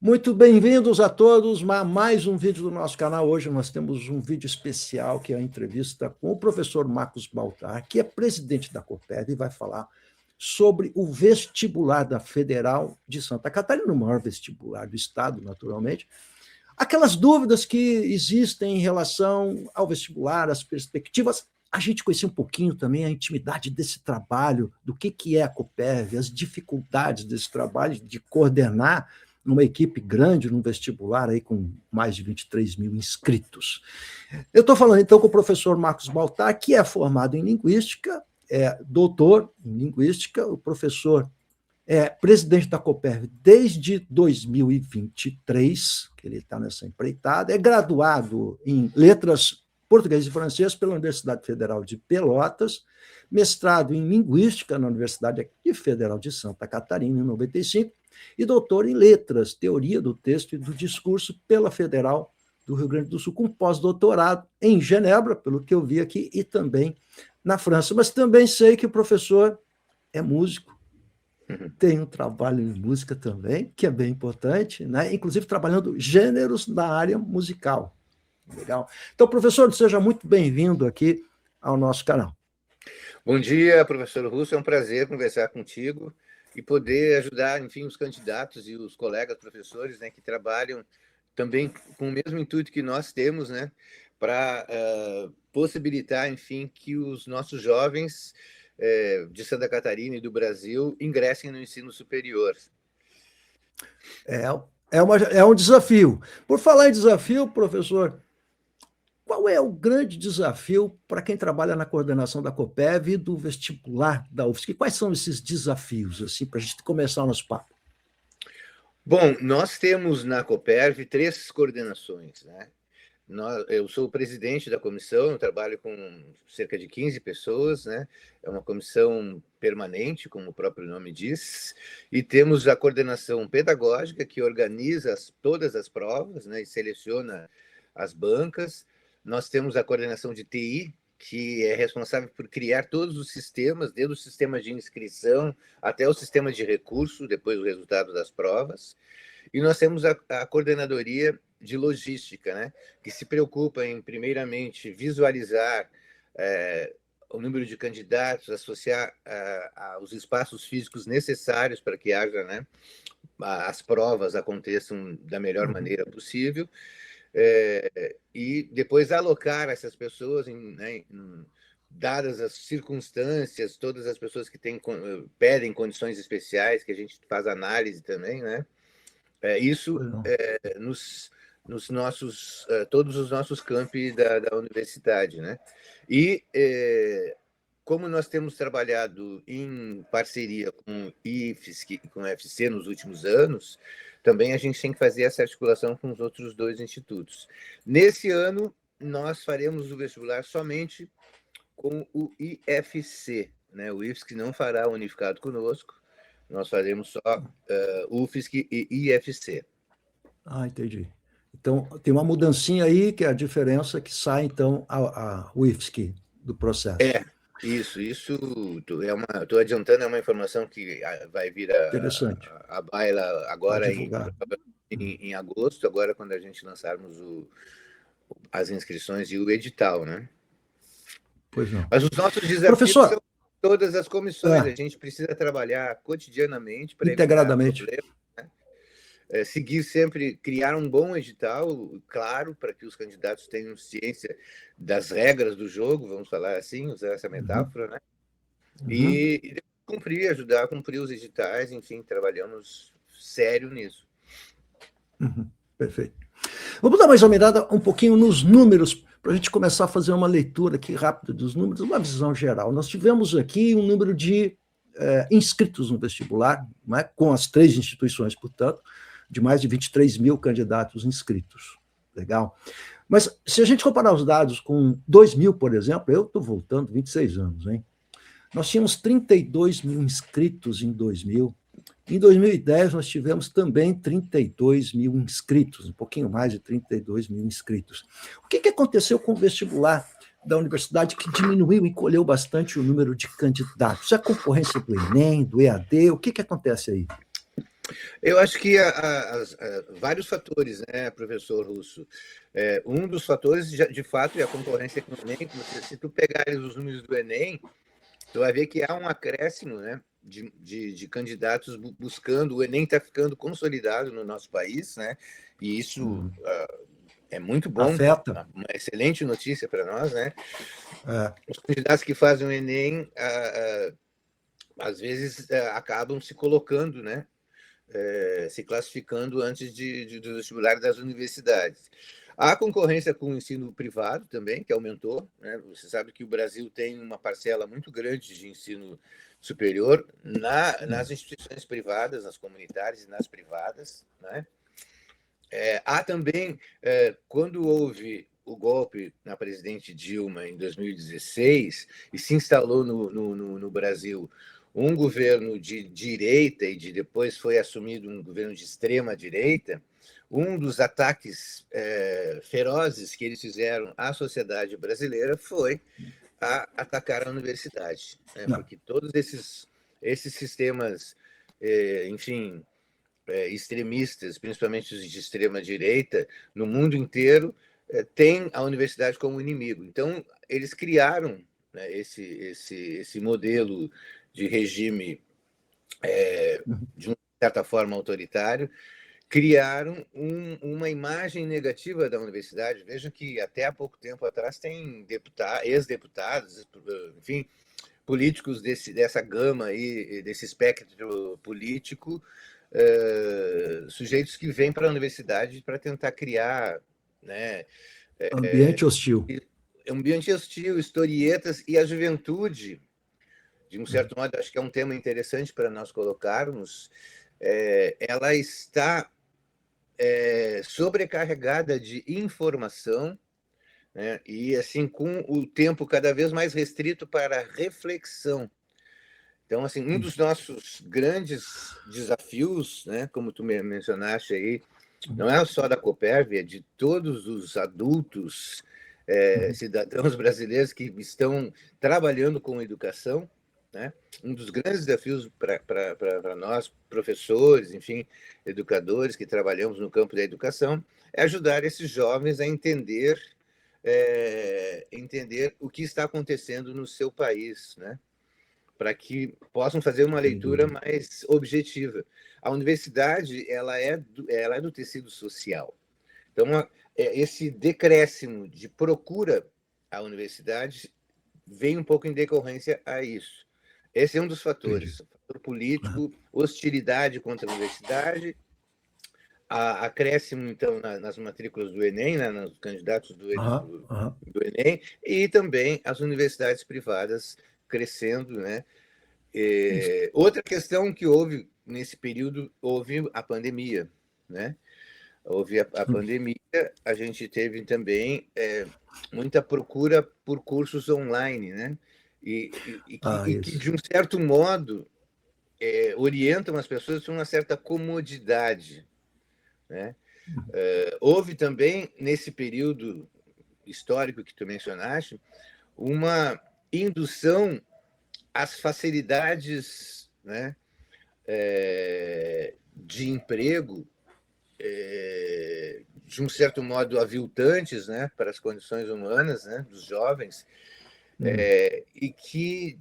Muito bem-vindos a todos a mais um vídeo do nosso canal. Hoje nós temos um vídeo especial, que é a entrevista com o professor Marcos Baltar, que é presidente da Copérv e vai falar sobre o vestibular da Federal de Santa Catarina, o maior vestibular do estado, naturalmente. Aquelas dúvidas que existem em relação ao vestibular, as perspectivas. A gente conhecer um pouquinho também a intimidade desse trabalho, do que é a Copérv, as dificuldades desse trabalho de coordenar numa equipe grande, num vestibular aí com mais de 23 mil inscritos. Eu estou falando, então, com o professor Marcos Baltar, que é formado em Linguística, é doutor em Linguística, o professor é presidente da Copérv desde 2023, que ele está nessa empreitada, é graduado em Letras Português e Francês pela Universidade Federal de Pelotas, mestrado em Linguística na Universidade Federal de Santa Catarina, em 95, e doutor em Letras, Teoria do Texto e do Discurso pela Federal do Rio Grande do Sul, com pós-doutorado em Genebra, pelo que eu vi aqui, e também na França. Mas também sei que o professor é músico, tem um trabalho em música também, que é bem importante, né? Inclusive trabalhando gêneros da área musical. Legal. Então, professor, seja muito bem-vindo aqui ao nosso canal. Bom dia, professor Russo. É um prazer conversar contigo e poder ajudar, enfim, os candidatos e os colegas professores, né, que trabalham também com o mesmo intuito que nós temos, né, para possibilitar, enfim, que os nossos jovens de Santa Catarina e do Brasil ingressem no ensino superior. É um desafio. Por falar em desafio, professor, qual é o grande desafio para quem trabalha na coordenação da Copérv e do vestibular da UFSC? Quais são esses desafios, assim, para a gente começar o nosso papo? Bom, nós temos na Copérv 3 coordenações, né? Eu sou o presidente da comissão, eu trabalho com cerca de 15 pessoas, né? É uma comissão permanente, como o próprio nome diz, e temos a coordenação pedagógica, que organiza todas as provas, né, e seleciona as bancas. Nós temos a coordenação de TI, que é responsável por criar todos os sistemas, desde o sistema de inscrição até o sistema de recurso, depois do resultado das provas. E nós temos a coordenadoria de logística, né, que se preocupa em, primeiramente, visualizar o número de candidatos, associar os espaços físicos necessários para que haja, né, as provas aconteçam da melhor maneira possível, e depois alocar essas pessoas dadas as circunstâncias, todas as pessoas que pedem condições especiais, que a gente faz análise também, né? Isso nos nossos, todos os nossos campi da universidade, né? E como nós temos trabalhado em parceria com o IFSC e com o UFC nos últimos anos, também a gente tem que fazer essa articulação com os outros 2 institutos. Nesse ano, nós faremos o vestibular somente com o IFC, né? O IFSC não fará unificado conosco, nós faremos só UFSC e IFC. Ah, entendi. Então, tem uma mudancinha aí, que é a diferença que sai, então, a UFSC do processo. Isso. Estou adiantando, é uma informação que vai vir a baila agora em agosto, agora quando a gente lançarmos as inscrições e o edital, né? Pois não. Mas os nossos desafios são todas as comissões, a gente precisa trabalhar cotidianamente para evitar problemas, né? Seguir sempre, criar um bom edital, claro, para que os candidatos tenham ciência das regras do jogo, vamos falar assim, usar essa metáfora, né? E ajudar a cumprir os editais, enfim, trabalhamos sério nisso. Perfeito. Vamos dar mais uma mirada um pouquinho nos números, para a gente começar a fazer uma leitura aqui rápida dos números, uma visão geral. Nós tivemos aqui um número de inscritos no vestibular, né, com as 3 instituições, portanto, de mais de 23 mil candidatos inscritos. Legal. Mas se a gente comparar os dados com 2000, por exemplo, eu estou voltando 26 anos, hein? Nós tínhamos 32 mil inscritos em 2000. Em 2010, nós tivemos também 32 mil inscritos, um pouquinho mais de 32 mil inscritos. O que aconteceu com o vestibular da universidade que diminuiu, encolheu bastante o número de candidatos? É a concorrência do Enem, do EAD? O que acontece aí? Eu acho que vários fatores, né, professor Russo? Um dos fatores, de fato, é a concorrência com o Enem. Se tu pegares os números do Enem, tu vai ver que há um acréscimo, né, de candidatos buscando. O Enem está ficando consolidado no nosso país, né, e isso é muito bom, Afeta. uma excelente notícia para nós, né? É. Os candidatos que fazem o Enem, às vezes, acabam se colocando, né, se classificando antes do vestibular das universidades. Há concorrência com o ensino privado também, que aumentou, né? Você sabe que o Brasil tem uma parcela muito grande de ensino superior nas instituições privadas, nas comunitárias e nas privadas, né? Há também, quando houve o golpe na presidente Dilma em 2016 e se instalou no Brasil um governo de direita e depois foi assumido um governo de extrema direita, um dos ataques ferozes que eles fizeram à sociedade brasileira foi atacar a universidade, né? Porque todos esses sistemas, enfim, extremistas, principalmente os de extrema direita, no mundo inteiro, têm a universidade como inimigo. Então, eles criaram, né, esse modelo de regime, de uma certa forma autoritário, criaram uma imagem negativa da universidade. Veja que até há pouco tempo atrás tem ex-deputados, enfim, políticos dessa gama aí, desse espectro político, sujeitos que vêm para a universidade para tentar criar, né, ambiente hostil. Ambiente hostil, historietas, e a juventude, de um certo modo, acho que é um tema interessante para nós colocarmos, ela está sobrecarregada de informação, né, e assim, com o tempo cada vez mais restrito para reflexão. Então, assim, um dos nossos grandes desafios, né, como tu mencionaste aí, não é só da Cooperv, é de todos os adultos, cidadãos brasileiros que estão trabalhando com educação, né? Um dos grandes desafios para nós, professores, enfim, educadores que trabalhamos no campo da educação, é ajudar esses jovens a entender o que está acontecendo no seu país, né? Para que possam fazer uma leitura mais objetiva. A universidade ela é do tecido social. Então, esse decréscimo de procura à universidade vem um pouco em decorrência a isso. Esse é um dos fatores. O fator político, hostilidade contra a universidade, acréscimo, então, nas matrículas do Enem, né, nos candidatos do Enem, e também as universidades privadas crescendo, né? Outra questão que houve nesse período, houve a pandemia, né? Houve a pandemia, a gente teve também muita procura por cursos online, né? E que, de um certo modo, orientam as pessoas para uma certa comodidade, né? Houve também, nesse período histórico que tu mencionaste, uma indução às facilidades, né, de emprego, de um certo modo aviltantes, né, para as condições humanas, né, dos jovens, e que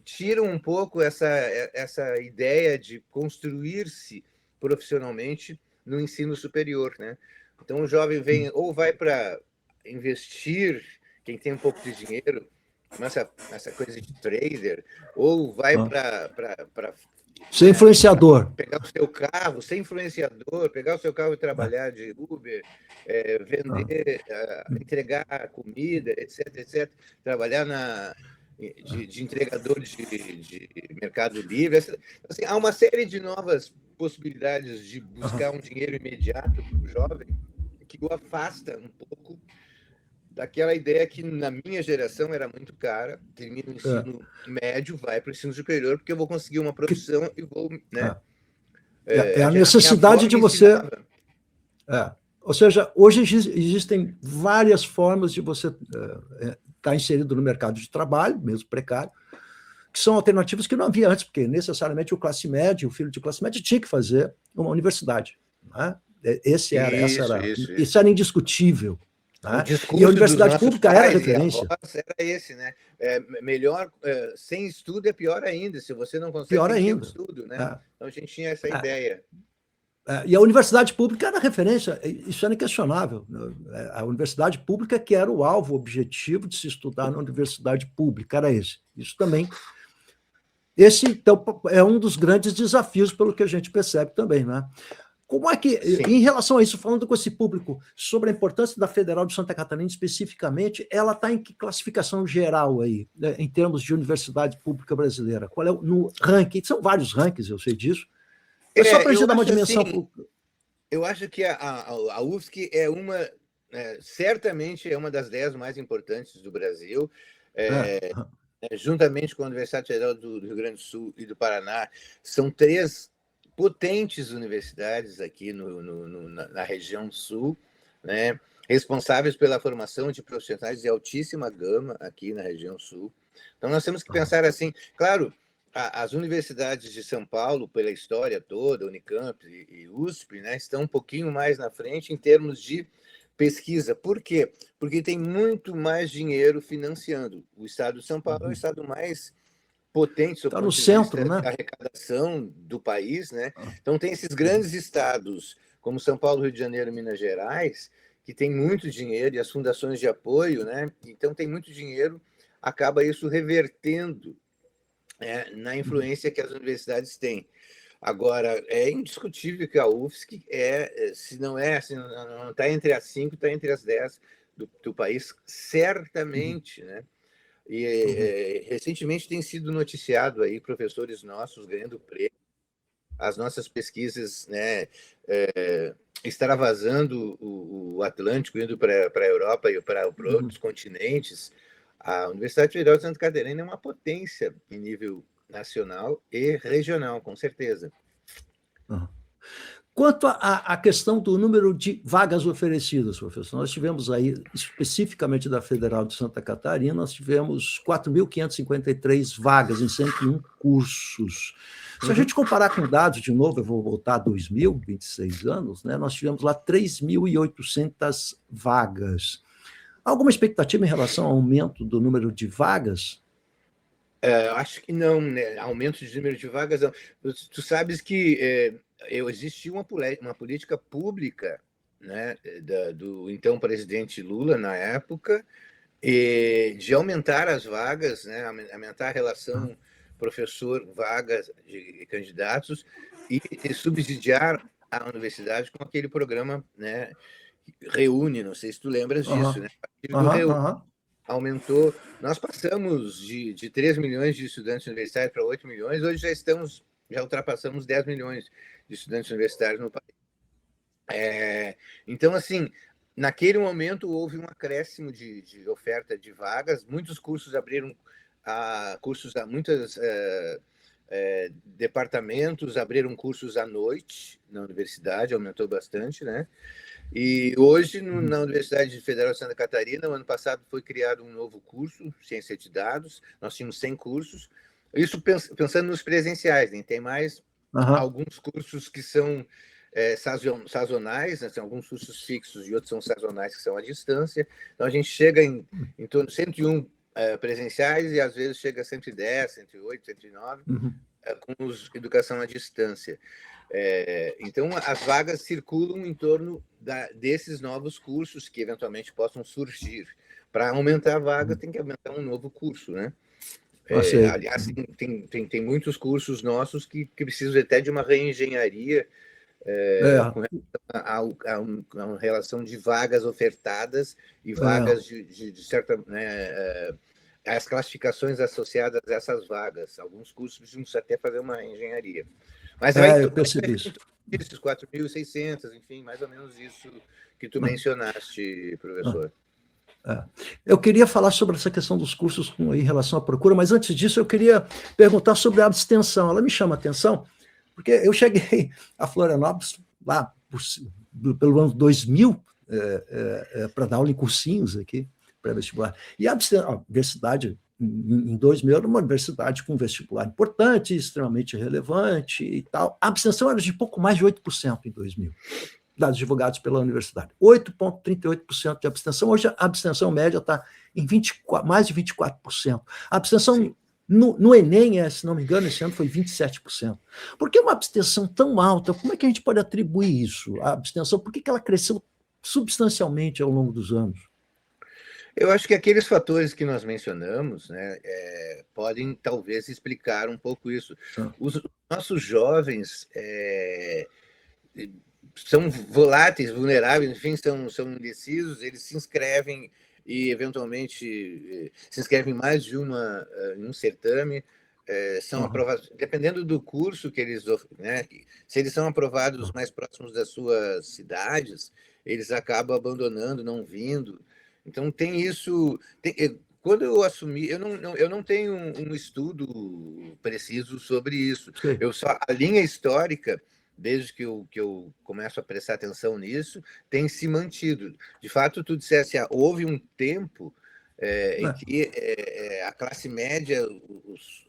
tiram um pouco essa ideia de construir-se profissionalmente no ensino superior, né? Então o jovem vem ou vai para investir, quem tem um pouco de dinheiro, essa coisa de trader, ou vai para ser influenciador, pegar o seu carro, ser influenciador, pegar o seu carro e trabalhar de Uber, vender, entregar comida, etc. Trabalhar de entregador de Mercado Livre. Assim, há uma série de novas possibilidades de buscar um dinheiro imediato para o jovem que o afasta um pouco daquela ideia que na minha geração era muito cara, termina o ensino médio, vai para o ensino superior, porque eu vou conseguir uma profissão e vou, né? A necessidade de você... Ou seja, hoje existem várias formas de você estar inserido no mercado de trabalho, mesmo precário, que são alternativas que não havia antes, porque necessariamente o classe média, o filho de classe média, tinha que fazer uma universidade. Né? Isso era indiscutível. O né? discurso E a universidade dos nossos pública era pais referência. E avós era esse, né? Melhor, sem estudo é pior ainda. Se você não consegue, Pior tem que ter ainda. estudo, né? Então a gente tinha essa ideia. E a universidade pública era referência, isso era inquestionável. A universidade pública que era o alvo, o objetivo de se estudar na universidade pública, era esse. Isso também. Esse, então, é um dos grandes desafios, pelo que a gente percebe também, né? Como é que, Sim. Em relação a isso, falando com esse público, sobre a importância da Federal de Santa Catarina especificamente, ela está em que classificação geral aí, né, em termos de universidade pública brasileira? Qual é no ranking? São vários rankings, eu sei disso. Mas só para a gente dar uma dimensão. Assim, eu acho que a UFSC é certamente é uma das 10 mais importantes do Brasil. Juntamente com a Universidade Federal do Rio Grande do Sul e do Paraná, são 3 potentes universidades aqui na região sul, né, responsáveis pela formação de profissionais de altíssima gama aqui na região sul. Então, nós temos que pensar assim, claro, as universidades de São Paulo, pela história toda, Unicamp e USP, né, estão um pouquinho mais na frente em termos de pesquisa. Por quê? Porque tem muito mais dinheiro financiando. O estado de São Paulo é o estado mais potente Está no centro, né? Da arrecadação do país, né? Então tem esses grandes estados, como São Paulo, Rio de Janeiro, Minas Gerais, que tem muito dinheiro, e as fundações de apoio, né? Então tem muito dinheiro, acaba isso revertendo na influência que as universidades têm. Agora, é indiscutível que a UFSC se não está entre as 5, está entre as 10 do país, certamente, né? E recentemente tem sido noticiado aí professores nossos ganhando prêmio, as nossas pesquisas, né, extravasando o Atlântico, indo para a Europa e para outros continentes. A Universidade Federal de Santa Catarina é uma potência em nível nacional e regional, com certeza. Quanto à questão do número de vagas oferecidas, professor, nós tivemos aí, especificamente da Federal de Santa Catarina, nós tivemos 4.553 vagas em 101 cursos. Se a gente comparar com dados, de novo, eu vou voltar a 2026 anos, né, nós tivemos lá 3.800 vagas. Alguma expectativa em relação ao aumento do número de vagas? Acho que não, né? Aumento de número de vagas, não. Tu sabes que existia uma política pública, né, do então presidente Lula, na época, de aumentar as vagas, né, aumentar a relação professor-vagas de candidatos e subsidiar a universidade com aquele programa, né, Reúne, não sei se tu lembras disso, né? Aumentou. Nós passamos de 3 milhões de estudantes universitários para 8 milhões, hoje já ultrapassamos 10 milhões de estudantes universitários no país. Então, assim, naquele momento houve um acréscimo de oferta de vagas, muitos cursos abriram, muitos departamentos abriram cursos à noite na universidade, aumentou bastante, né? E hoje, na Universidade Federal de Santa Catarina, no ano passado foi criado um novo curso, Ciência de Dados, nós tínhamos 100 cursos, isso pensando nos presenciais, né? Tem mais alguns cursos que são sazonais, né? São alguns cursos fixos e outros são sazonais, que são à distância, então a gente chega em torno de 101 presenciais e às vezes chega a 110, 108, 109, com educação à distância. Então, as vagas circulam em torno desses novos cursos que eventualmente possam surgir. Para aumentar a vaga, tem que aumentar um novo curso, né? Aliás, tem muitos cursos nossos que precisam até de uma reengenharia com relação a uma relação de vagas ofertadas e vagas de certa... Né, as classificações associadas a essas vagas. Alguns cursos precisam até fazer uma engenharia. Mas eu percebi isso. Esses 4.600, enfim, mais ou menos isso que tu mencionaste, professor. Eu queria falar sobre essa questão dos cursos em relação à procura, mas antes disso eu queria perguntar sobre a abstenção. Ela me chama a atenção, porque eu cheguei a Florianópolis lá pelo ano 2000 para dar aula em cursinhos aqui, pré-vestibular. E a universidade em 2000 era uma universidade com vestibular importante, extremamente relevante e tal. A abstenção era de pouco mais de 8% em 2000, dados divulgados pela universidade. 8,38% de abstenção. Hoje a abstenção média está em mais de 24%. A abstenção no Enem, se não me engano, esse ano foi 27%. Por que uma abstenção tão alta? Como é que a gente pode atribuir isso? A abstenção, por que ela cresceu substancialmente ao longo dos anos? Eu acho que aqueles fatores que nós mencionamos, né, podem talvez explicar um pouco isso. Os nossos jovens são voláteis, vulneráveis, enfim, são indecisos, eles se inscrevem e, eventualmente, se inscrevem mais de em um certame, são aprovados, dependendo do curso que eles... Né, se eles são aprovados mais próximos das suas cidades, eles acabam abandonando, não vindo. Então, tem isso... Quando eu assumi, eu não tenho um estudo preciso sobre isso. A linha histórica, desde que eu começo a prestar atenção nisso, tem se mantido. De fato, tu dissesse, houve um tempo em que a classe média,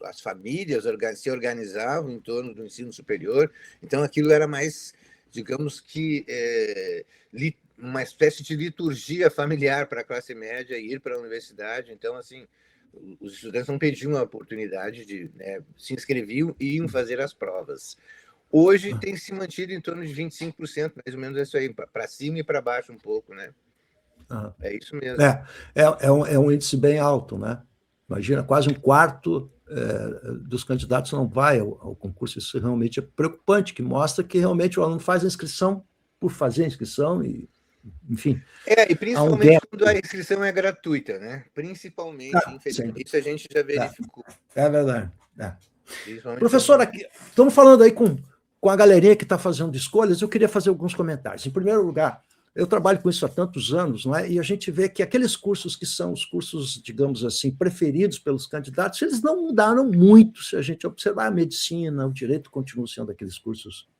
as famílias se organizavam em torno do ensino superior, então aquilo era mais, digamos que, uma espécie de liturgia familiar para a classe média ir para a universidade. Então, assim, os estudantes não pediam a oportunidade de... se inscreviam e iam fazer as provas. Hoje tem se mantido em torno de 25%, mais ou menos isso aí, para cima e para baixo um pouco, né? É isso mesmo. É um índice bem alto, né? Imagina, quase um quarto dos candidatos não vai ao concurso. Isso realmente é preocupante, que mostra que realmente o aluno faz a inscrição por fazer a inscrição e, enfim... E principalmente quando a inscrição é gratuita, né? Principalmente, infelizmente, isso a gente já verificou. É verdade. Professor, aqui, estamos falando aí com a galerinha que está fazendo escolhas, eu queria fazer alguns comentários. Em primeiro lugar, eu trabalho com isso há tantos anos, não é? E a gente vê que aqueles cursos que são os cursos, digamos assim, preferidos pelos candidatos, eles não mudaram muito. Se a gente observar a medicina, o direito continuam sendo aqueles cursos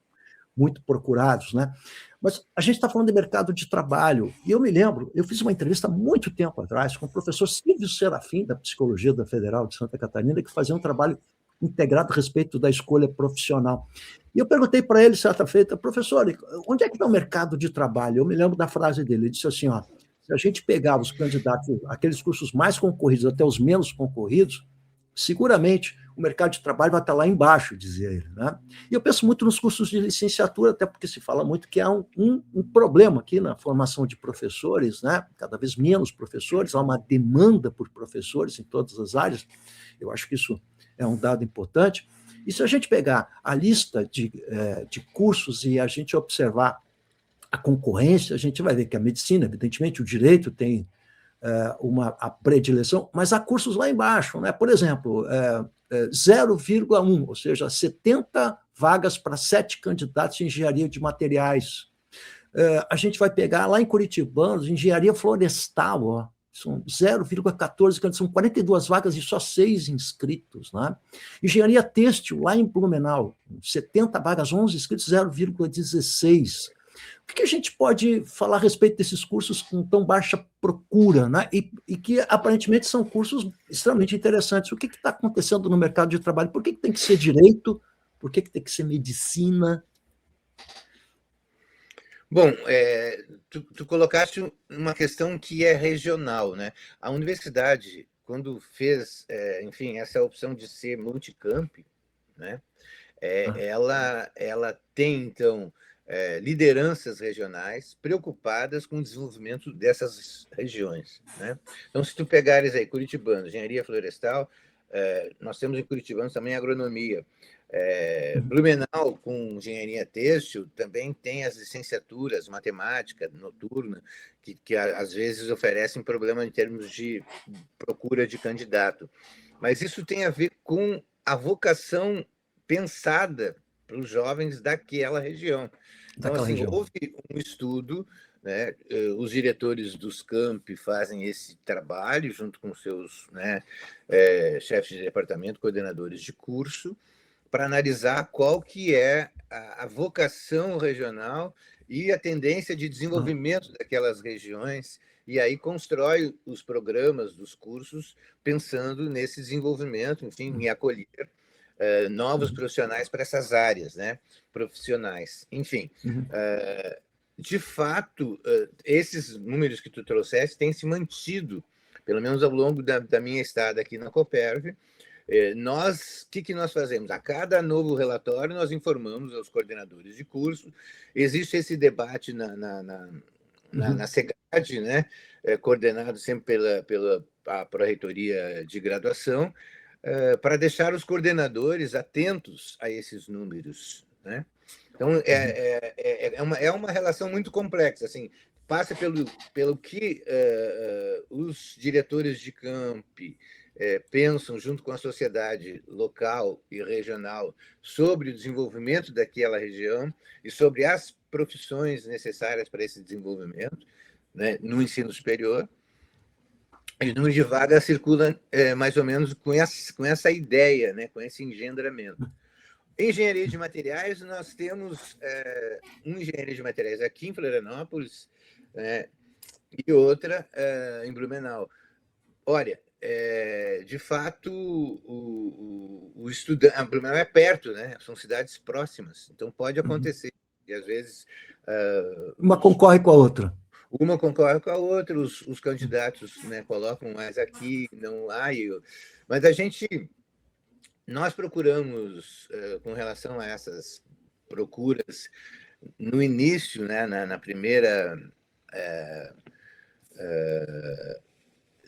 muito procurados, né? Mas a gente está falando de mercado de trabalho, e eu me lembro, eu fiz uma entrevista há muito tempo atrás com o professor Silvio Serafim, da Psicologia da Federal de Santa Catarina, que fazia um trabalho integrado a respeito da escolha profissional. E eu perguntei para ele, certa feita, professor, onde é que está o mercado de trabalho? Eu me lembro da frase dele, ele disse assim, se a gente pegar os candidatos, aqueles cursos mais concorridos até os menos concorridos, seguramente o mercado de trabalho vai estar lá embaixo, dizia ele, né? E eu penso muito nos cursos de licenciatura, até porque se fala muito que há um problema aqui na formação de professores, né? Cada vez menos professores, há uma demanda por professores em todas as áreas. Eu acho que isso é um dado importante. E se a gente pegar a lista de cursos e a gente observar a concorrência, a gente vai ver que a medicina, evidentemente, o direito tem a predileção, mas há cursos lá embaixo, né? Por exemplo, 0,1, ou seja, 70 vagas para 7 candidatos em engenharia de materiais. A gente vai pegar lá em Curitibanos, engenharia florestal, são 0,14, são 42 vagas e só 6 inscritos. Né? Engenharia têxtil, lá em Blumenau, 70 vagas, 11 inscritos, 0,16. O que a gente pode falar a respeito desses cursos com tão baixa procura, né? E que aparentemente são cursos extremamente interessantes? O que está acontecendo no mercado de trabalho? Por que tem que ser direito? Por que tem que ser medicina? Bom, tu colocaste uma questão que é regional, né? A universidade, quando fez, enfim, essa opção de ser multicamp, né? Ela tem, então, lideranças regionais preocupadas com o desenvolvimento dessas regiões, né? Então, se tu pegares aí Curitibano, engenharia florestal, nós temos em Curitibano também agronomia. Blumenau, com engenharia têxtil, também tem as licenciaturas, matemática noturna, que às vezes oferecem problema em termos de procura de candidato. Mas isso tem a ver com a vocação pensada para os jovens daquela região. Então, assim, houve um estudo, né? Os diretores dos campi fazem esse trabalho junto com seus, né, chefes de departamento, coordenadores de curso, para analisar qual que é a vocação regional e a tendência de desenvolvimento daquelas regiões, e aí constrói os programas dos cursos pensando nesse desenvolvimento, enfim, em acolher novos profissionais para essas áreas, né? Profissionais. Enfim, de fato, esses números que tu trouxeste têm se mantido, pelo menos ao longo da minha estada aqui na Coperv. O que nós fazemos? A cada novo relatório, nós informamos aos coordenadores de curso. Existe esse debate na SEGAD, né? Coordenado sempre pela Pró-Reitoria de Graduação, para deixar os coordenadores atentos a esses números, né? Então, é uma relação muito complexa, assim, passa pelo que os diretores de campi pensam junto com a sociedade local e regional sobre o desenvolvimento daquela região e sobre as profissões necessárias para esse desenvolvimento, né, no ensino superior. E o número de vagas circula mais ou menos com essa ideia, né, com esse engendramento. Engenharia de materiais, nós temos uma engenharia de materiais aqui em Florianópolis, e outra em Blumenau. Olha, de fato, o estudante... A Blumenau é perto, né? São cidades próximas, então pode acontecer. E às vezes... uma concorre com a outra. Uma concorre com a outra, os candidatos, né, colocam mais aqui, não lá. Mas nós procuramos, com relação a essas procuras, no início, né, na primeira,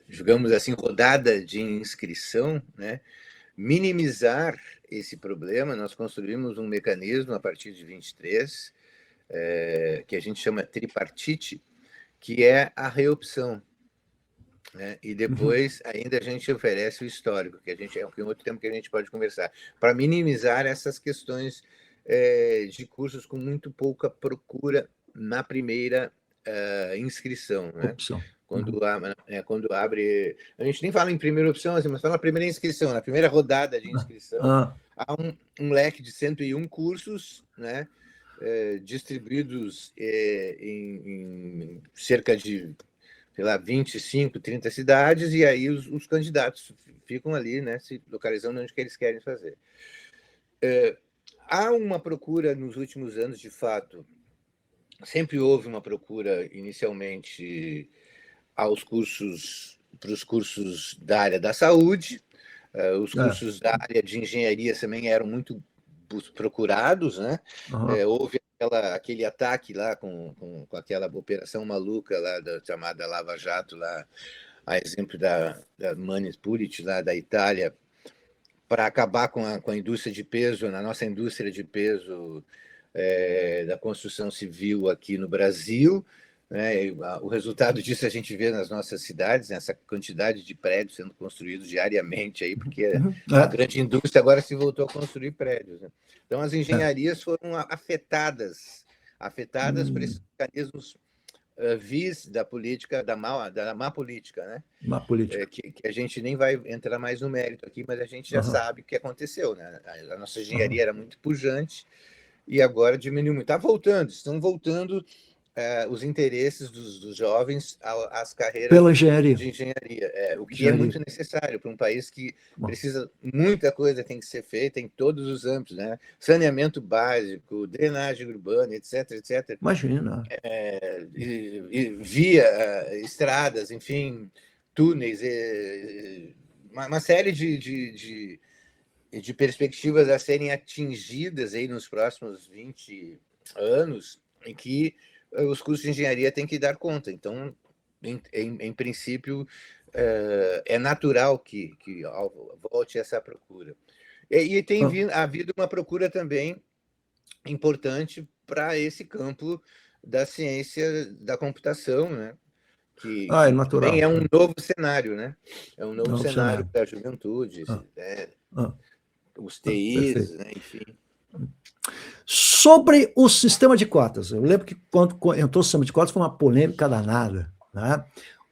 digamos assim, rodada de inscrição, né, minimizar esse problema. Nós construímos um mecanismo a partir de 23, que a gente chama tripartite, que é a reopção, né? E depois ainda a gente oferece o histórico, que é um outro tempo que a gente pode conversar, para minimizar essas questões de cursos com muito pouca procura na primeira inscrição, né? Opção. Quando abre... A gente nem fala em primeira opção, assim, mas fala na primeira inscrição, na primeira rodada de inscrição, há um leque de 101 cursos, né? Distribuídos em cerca de, sei lá, 25, 30 cidades, e aí os candidatos ficam ali, né, se localizando onde que eles querem fazer. Há uma procura nos últimos anos, de fato, sempre houve uma procura inicialmente para os cursos da área da saúde, os cursos da área de engenharia também eram muito procurados, né? Houve aquele ataque lá com aquela operação maluca lá chamada Lava Jato, lá, a exemplo da Mani Puliti, lá da Itália, para acabar com a indústria de peso, na nossa indústria de peso da construção civil aqui no Brasil, né? O resultado disso a gente vê nas nossas cidades, nessa quantidade de prédios sendo construídos diariamente, aí, porque a grande indústria agora se voltou a construir prédios, né? Então, as engenharias foram afetadas por esses mecanismos vis da política, da má política, né? Má política. Que a gente nem vai entrar mais no mérito aqui, mas a gente já sabe o que aconteceu, né? A nossa engenharia era muito pujante e agora diminuiu muito. Estão voltando os interesses dos jovens às carreiras pela engenharia. De engenharia, o que é muito necessário para um país que precisa, muita coisa tem que ser feita em todos os âmbitos, né? Saneamento básico, drenagem urbana, etc, etc. Imagina. Via, estradas, enfim, túneis, uma série de perspectivas a serem atingidas aí nos próximos 20 anos, em que os cursos de engenharia têm que dar conta. Então, em princípio, é natural que volte essa procura. E tem havido uma procura também importante para esse campo da ciência da computação, né? Que também é um novo cenário, né? É um novo cenário da juventude, os TIs, né? Enfim. Sobre o sistema de cotas, eu lembro que quando entrou o sistema de cotas foi uma polêmica danada, né?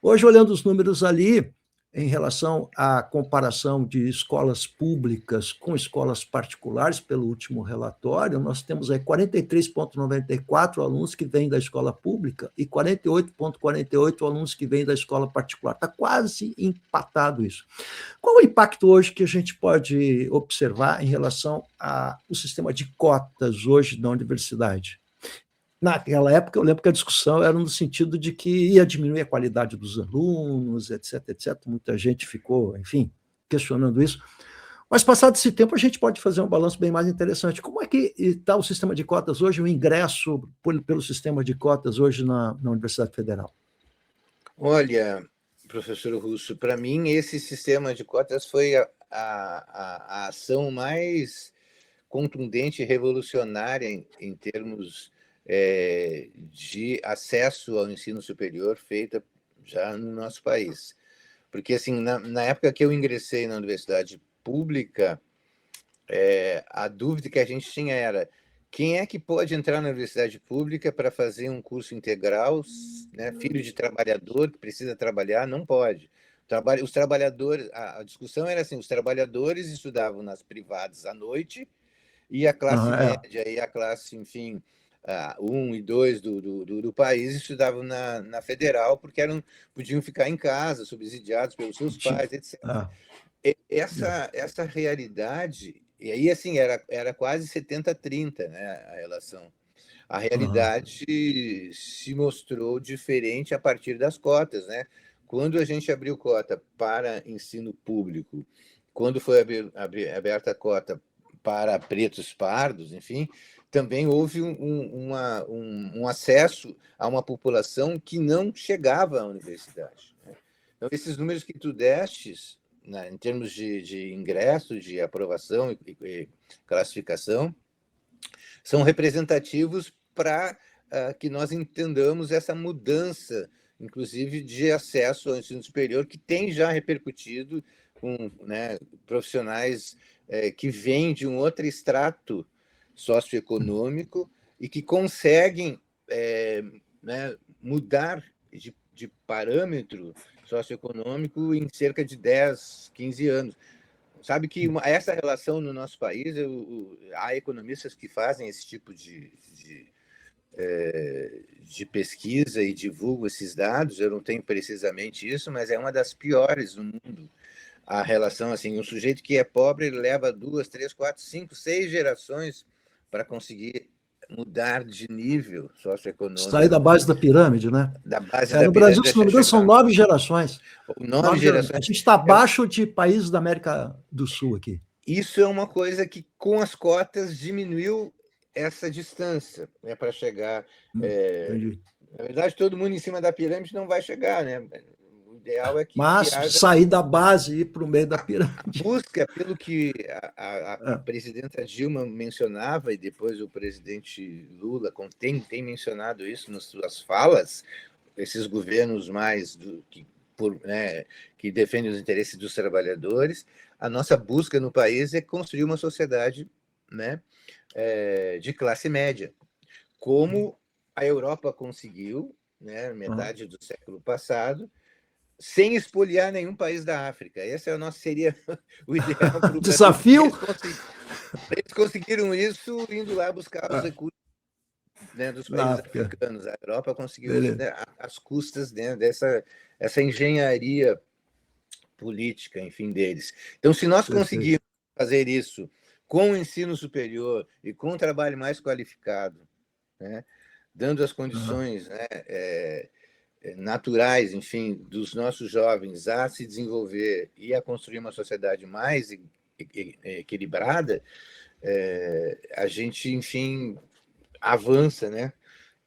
Hoje, olhando os números ali, em relação à comparação de escolas públicas com escolas particulares, pelo último relatório, nós temos aí 43,94 alunos que vêm da escola pública e 48,48 alunos que vêm da escola particular. Está quase empatado isso. Qual o impacto hoje que a gente pode observar em relação ao sistema de cotas hoje da universidade? Naquela época, eu lembro que a discussão era no sentido de que ia diminuir a qualidade dos alunos, etc, etc. Muita gente ficou, enfim, questionando isso. Mas, passado esse tempo, a gente pode fazer um balanço bem mais interessante. Como é que está o sistema de cotas hoje, o ingresso pelo sistema de cotas hoje na Universidade Federal? Olha, professor Russo, para mim, esse sistema de cotas foi a ação mais contundente e revolucionária em termos de acesso ao ensino superior feita já no nosso país. Porque, assim, na época que eu ingressei na universidade pública, a dúvida que a gente tinha era quem é que pode entrar na universidade pública para fazer um curso integral, né? Filho de trabalhador que precisa trabalhar, não pode. Os trabalhadores, a discussão era assim, os trabalhadores estudavam nas privadas à noite e a classe média e a classe, enfim, 1 e 2 do país estudavam na federal, porque podiam ficar em casa, subsidiados pelos seus pais, etc. Essa realidade, e aí assim, era quase 70-30, né, a relação. A realidade se mostrou diferente a partir das cotas, né? Quando a gente abriu cota para ensino público, quando foi aberta a cota para pretos pardos, enfim, também houve um acesso a uma população que não chegava à universidade, né? Então, esses números que tu destes, né, em termos de ingresso, de aprovação e classificação, são representativos para que nós entendamos essa mudança, inclusive de acesso ao ensino superior, que tem já repercutido com, né, profissionais que vêm de um outro extrato socioeconômico e que conseguem né, mudar de parâmetro socioeconômico em cerca de 10, 15 anos. Sabe que essa relação no nosso país, há economistas que fazem esse tipo de pesquisa e divulgam esses dados, eu não tenho precisamente isso, mas é uma das piores no mundo. A relação, assim, um sujeito que é pobre, ele leva 2, 3, 4, 5, 6 gerações para conseguir mudar de nível Sair socioeconômico. da base da pirâmide, né? Da base da No Brasil, pirâmide se não até me engano, são chegar. 9 gerações. 9 A gerações. gente está abaixo de países da América do Sul aqui. Isso é uma coisa que, com as cotas, diminuiu essa distância, né, para chegar. Na verdade, todo mundo em cima da pirâmide não vai chegar, né? O ideal é que Mas haja sair da base e ir para o meio da pirâmide. busca, pelo que a presidenta Dilma mencionava, e depois o presidente Lula tem mencionado isso nas suas falas, esses governos mais que defendem os interesses dos trabalhadores, a nossa busca no país é construir uma sociedade, né, de classe média, como a Europa conseguiu, né, metade do século passado, sem espoliar nenhum país da África. Esse seria o ideal para o Desafio. Eles conseguiram isso indo lá buscar os recursos, né, dos países africanos. A Europa conseguiu isso, né, às custas, né, essa engenharia política, enfim, deles. Então, se nós conseguirmos fazer isso com o ensino superior e com um trabalho mais qualificado, né, dando as condições, né, naturais, enfim, dos nossos jovens a se desenvolver e a construir uma sociedade mais equilibrada, a gente, enfim, avança, né,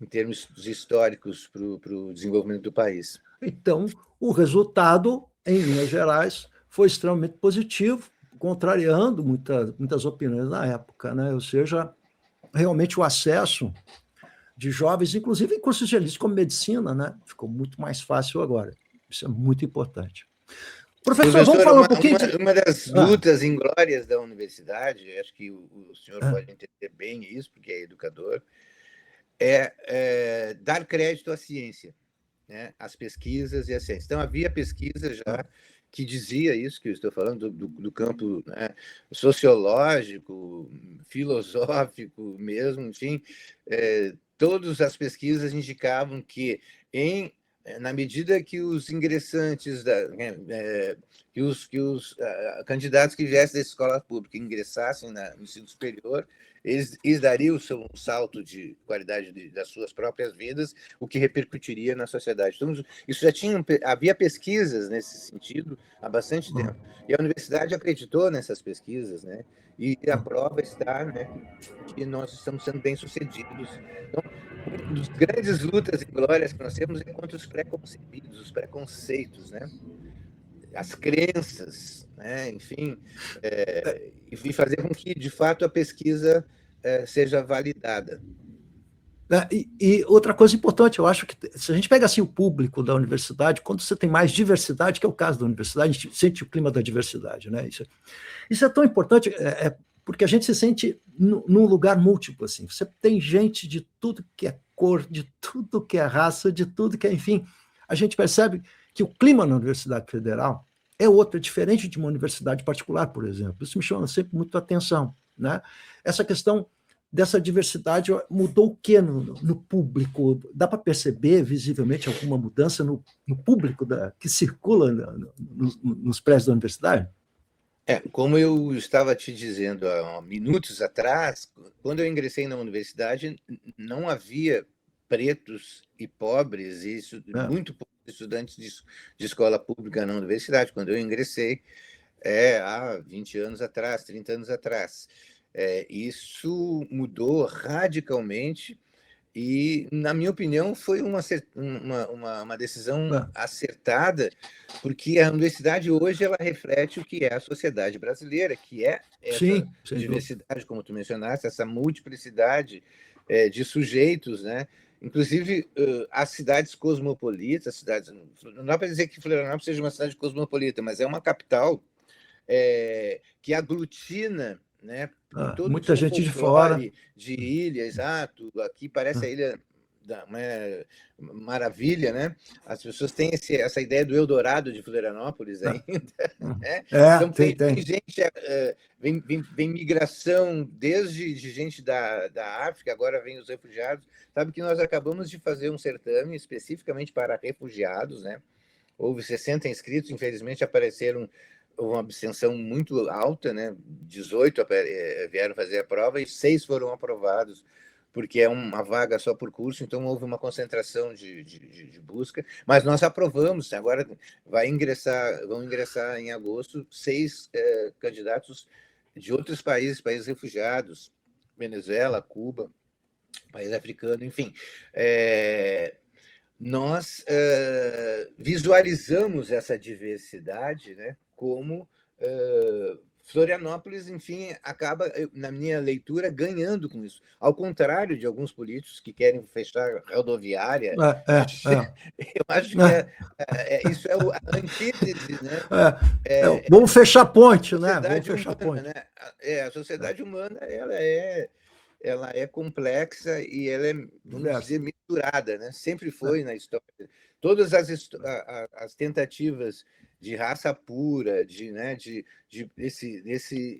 em termos históricos para o desenvolvimento do país. Então, o resultado, em linhas gerais, foi extremamente positivo, contrariando muitas opiniões na época, né? Ou seja, realmente o acesso de jovens, inclusive em cursos de elite como medicina, né? Ficou muito mais fácil agora. Isso é muito importante. Professor, vamos falar um pouquinho uma das lutas inglórias da universidade, acho que o senhor pode entender bem isso, porque é educador, é dar crédito à ciência, né? Às pesquisas e à ciência. Então, havia pesquisa já que dizia isso que eu estou falando, do campo, né, sociológico, filosófico mesmo, enfim, todas as pesquisas indicavam que, na medida que os ingressantes, que os candidatos que viessem da escola pública ingressassem no ensino superior, eles dariam um salto de qualidade das suas próprias vidas, o que repercutiria na sociedade. Então, isso havia pesquisas nesse sentido há bastante tempo. E a universidade acreditou nessas pesquisas, né? E a prova está, né, que nós estamos sendo bem-sucedidos. Então, uma das grandes lutas e glórias que nós temos é contra os pré-concebidos, os preconceitos, né? As crenças, né? Enfim, e fazer com que, de fato, a pesquisa seja validada. E outra coisa importante, eu acho que se a gente pega assim o público da universidade, quando você tem mais diversidade, que é o caso da universidade, a gente sente o clima da diversidade, né? Isso é tão importante, porque a gente se sente num lugar múltiplo, assim. Você tem gente de tudo que é cor, de tudo que é raça, de tudo que é, enfim. A gente percebe que o clima na Universidade Federal é outro, é diferente de uma universidade particular, por exemplo. Isso me chama sempre muito a atenção, né? Essa questão dessa diversidade mudou o que no público? Dá para perceber visivelmente alguma mudança no público que circula nos prédios da universidade? Como eu estava te dizendo há minutos atrás, quando eu ingressei na universidade, não havia pretos e pobres, muito poucos estudantes de escola pública na universidade, quando eu ingressei, há 20 anos atrás, 30 anos atrás. Isso mudou radicalmente e, na minha opinião, foi uma decisão acertada, porque a universidade hoje ela reflete o que é a sociedade brasileira, que é essa diversidade, como tu mencionaste, essa multiplicidade de sujeitos, né? Inclusive, as cidades cosmopolitas, não dá para dizer que Florianópolis seja uma cidade cosmopolita, mas é uma capital que aglutina, né, todo muita gente de fora, de ilha, exato. Aqui parece a ilha maravilha, né? As pessoas têm essa ideia do Eldorado de Florianópolis ainda. Né? Então tem gente, vem migração desde de gente da África, agora vem os refugiados. Sabe que nós acabamos de fazer um certame especificamente para refugiados, né? Houve 60 inscritos, infelizmente apareceram uma abstenção muito alta, né? 18 vieram fazer a prova e 6 foram aprovados, porque é uma vaga só por curso, então houve uma concentração de busca, mas nós aprovamos. Agora vão ingressar em agosto 6 candidatos de outros países refugiados, Venezuela, Cuba, país africano, enfim. Nós visualizamos essa diversidade, né, como Florianópolis, enfim, acaba, na minha leitura, ganhando com isso. Ao contrário de alguns políticos que querem fechar rodoviária, eu acho que isso é a antítese, né? Vamos fechar a ponte, né? Vamos fechar a ponte. Né? A sociedade humana, ela é complexa e ela é, vamos dizer, misturada, né? Sempre foi na história. Todas as tentativas de raça pura, desse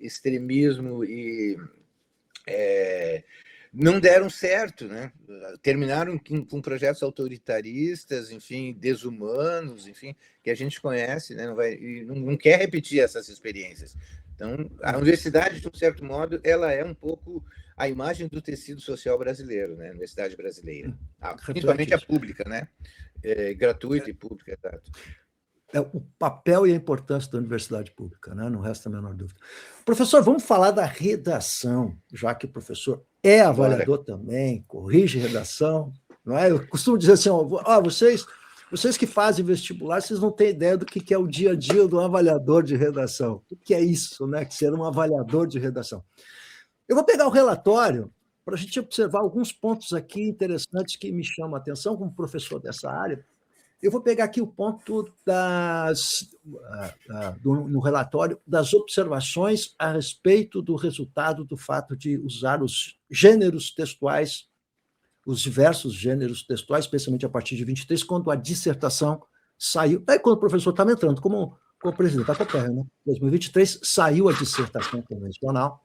extremismo não deram certo, né? Terminaram com projetos autoritaristas, enfim, desumanos, enfim, que a gente conhece, né? Não quer repetir essas experiências. Então, a universidade, de um certo modo, ela é um pouco a imagem do tecido social brasileiro, né? A universidade brasileira, principalmente a pública, né? Gratuita e pública, exato. O papel e a importância da universidade pública, né? Não resta a menor dúvida. Professor, vamos falar da redação, já que o professor é avaliador também, corrige redação, não é? Eu costumo dizer assim, vocês que fazem vestibular, vocês não têm ideia do que é o dia a dia do avaliador de redação. O que é isso, né? Que ser um avaliador de redação. Eu vou pegar o relatório para a gente observar alguns pontos aqui interessantes que me chamam a atenção como professor dessa área. Eu vou pegar aqui o ponto no relatório das observações a respeito do resultado do fato de usar os gêneros textuais, os diversos gêneros textuais, especialmente a partir de 23, quando a dissertação saiu. Aí, quando o professor estava entrando como co-presidente da Copérnia, né? Em 2023 saiu a dissertação convencional.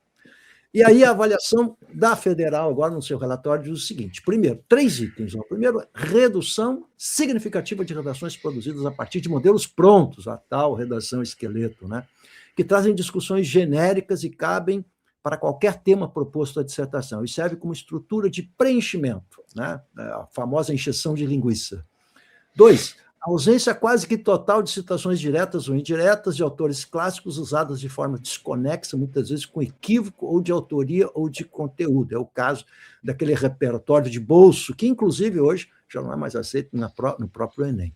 E aí a avaliação da Federal, agora no seu relatório, diz o seguinte: primeiro, 3 itens. O primeiro, redução significativa de redações produzidas a partir de modelos prontos, a tal redação esqueleto, né? Que trazem discussões genéricas e cabem para qualquer tema proposto à dissertação, e serve como estrutura de preenchimento, né? A famosa encheção de linguiça. 2, a ausência quase que total de citações diretas ou indiretas de autores clássicos usadas de forma desconexa, muitas vezes com equívoco ou de autoria ou de conteúdo. É o caso daquele repertório de bolso, que inclusive hoje já não é mais aceito no próprio Enem.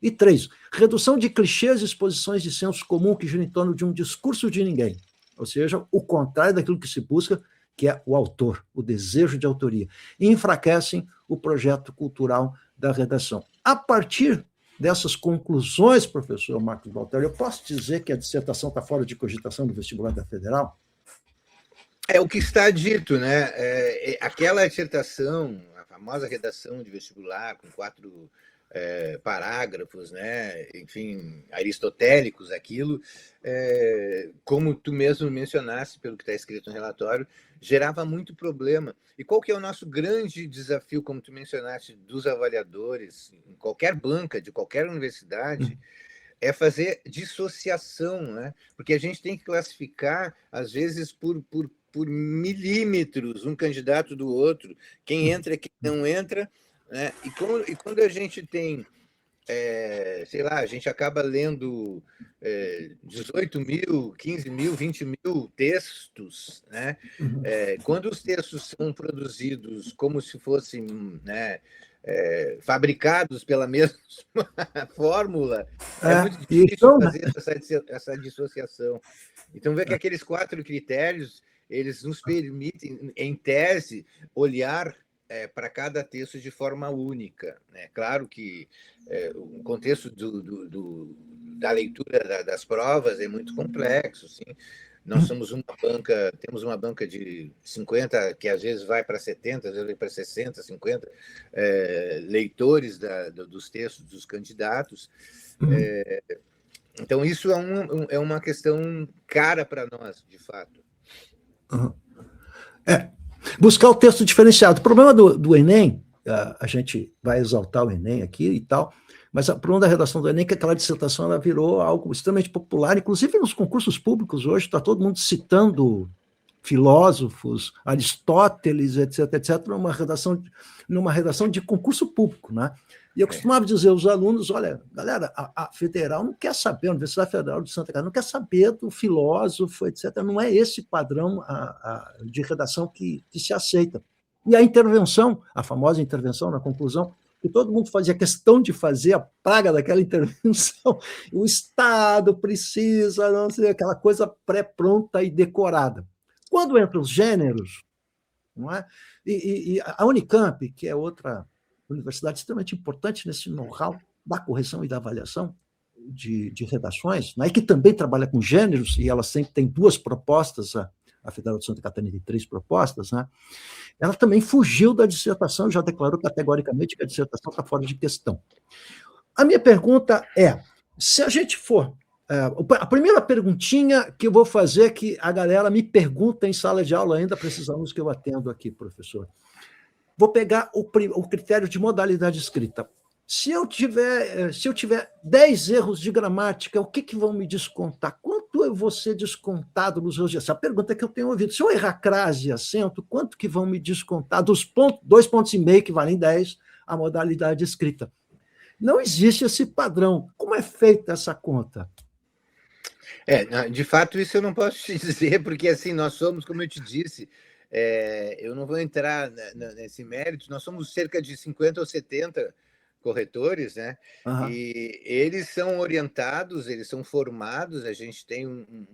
E 3, redução de clichês e exposições de senso comum que giram em torno de um discurso de ninguém, ou seja, o contrário daquilo que se busca, que é o autor, o desejo de autoria, e enfraquecem o projeto cultural da redação. A partir dessas conclusões, professor Marcos Baltar, eu posso dizer que a dissertação está fora de cogitação do vestibular da Federal? É o que está dito, né? Aquela dissertação, a famosa redação de vestibular, com 4 parágrafos, né? Enfim, aristotélicos, aquilo, como tu mesmo mencionaste, pelo que está escrito no relatório, gerava muito problema. E qual que é o nosso grande desafio, como tu mencionaste, dos avaliadores, em qualquer banca, de qualquer universidade, é fazer dissociação, né? Porque a gente tem que classificar, às vezes, por milímetros, um candidato do outro, quem entra, quem não entra, né? E quando a gente tem, sei lá, a gente acaba lendo 18 mil, 15 mil, 20 mil textos, né? Quando os textos são produzidos como se fossem, né, fabricados pela mesma fórmula, é muito difícil então, fazer essa dissociação. Então, vê que aqueles 4 critérios, eles nos permitem, em tese, olhar para cada texto de forma única, né? Claro que o contexto da leitura das provas é muito complexo, sim. Nós somos temos uma banca de 50, que às vezes vai para 70, às vezes vai para 60, 50 leitores dos textos dos candidatos. Então, isso é uma questão cara para nós, de fato. Buscar o texto diferenciado. O problema do Enem, a gente vai exaltar o Enem aqui e tal, mas o problema da redação do Enem é que aquela dissertação ela virou algo extremamente popular, inclusive nos concursos públicos hoje, está todo mundo citando filósofos, Aristóteles, etc., etc., numa redação de concurso público, né? E eu costumava dizer aos alunos, olha, galera, a Federal não quer saber, a Universidade Federal de Santa Catarina não quer saber do filósofo, etc. Não é esse padrão de redação que se aceita. E a intervenção, a famosa intervenção na conclusão, que todo mundo fazia questão de fazer a praga daquela intervenção, o Estado precisa, não sei, aquela coisa pré-pronta e decorada. Quando entram os gêneros, não é? E a Unicamp, que é outra universidade extremamente importante nesse know-how da correção e da avaliação de redações, né? E que também trabalha com gêneros, e ela sempre tem 2 propostas, a Federal de Santa Catarina tem 3 propostas, né? Ela também fugiu da dissertação, já declarou categoricamente que a dissertação está fora de questão. A minha pergunta é, se a gente for... a primeira perguntinha que eu vou fazer, que a galera me pergunta em sala de aula ainda, para esses alunos que eu atendo aqui, professor. Vou pegar o critério de modalidade escrita. Se eu tiver 10 erros de gramática, o que vão me descontar? Quanto eu vou ser descontado nos meus dias? Essa pergunta que eu tenho ouvido. Se eu errar crase e acento, quanto que vão me descontar dos 2,5 pontos que valem 10 a modalidade escrita? Não existe esse padrão. Como é feita essa conta? De fato, isso eu não posso te dizer, porque assim, nós somos, como eu te disse, eu não vou entrar nesse mérito, nós somos cerca de 50 ou 70 corretores, né? E eles são orientados, eles são formados, a gente tem um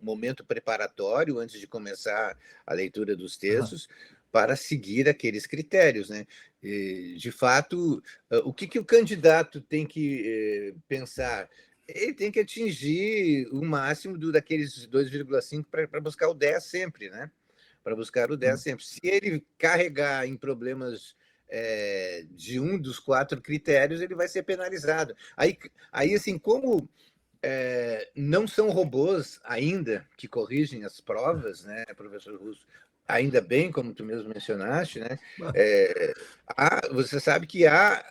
momento preparatório antes de começar a leitura dos textos, para seguir aqueles critérios, né? E, de fato, o que o candidato tem que pensar? Ele tem que atingir o máximo daqueles 2,5 para buscar o 10 sempre, né? Para buscar o 10 sempre. Se ele carregar em problemas de um dos 4 critérios, ele vai ser penalizado. Aí assim, como não são robôs ainda que corrigem as provas, né, professor Russo? Ainda bem, como tu mesmo mencionaste, né? Você sabe que há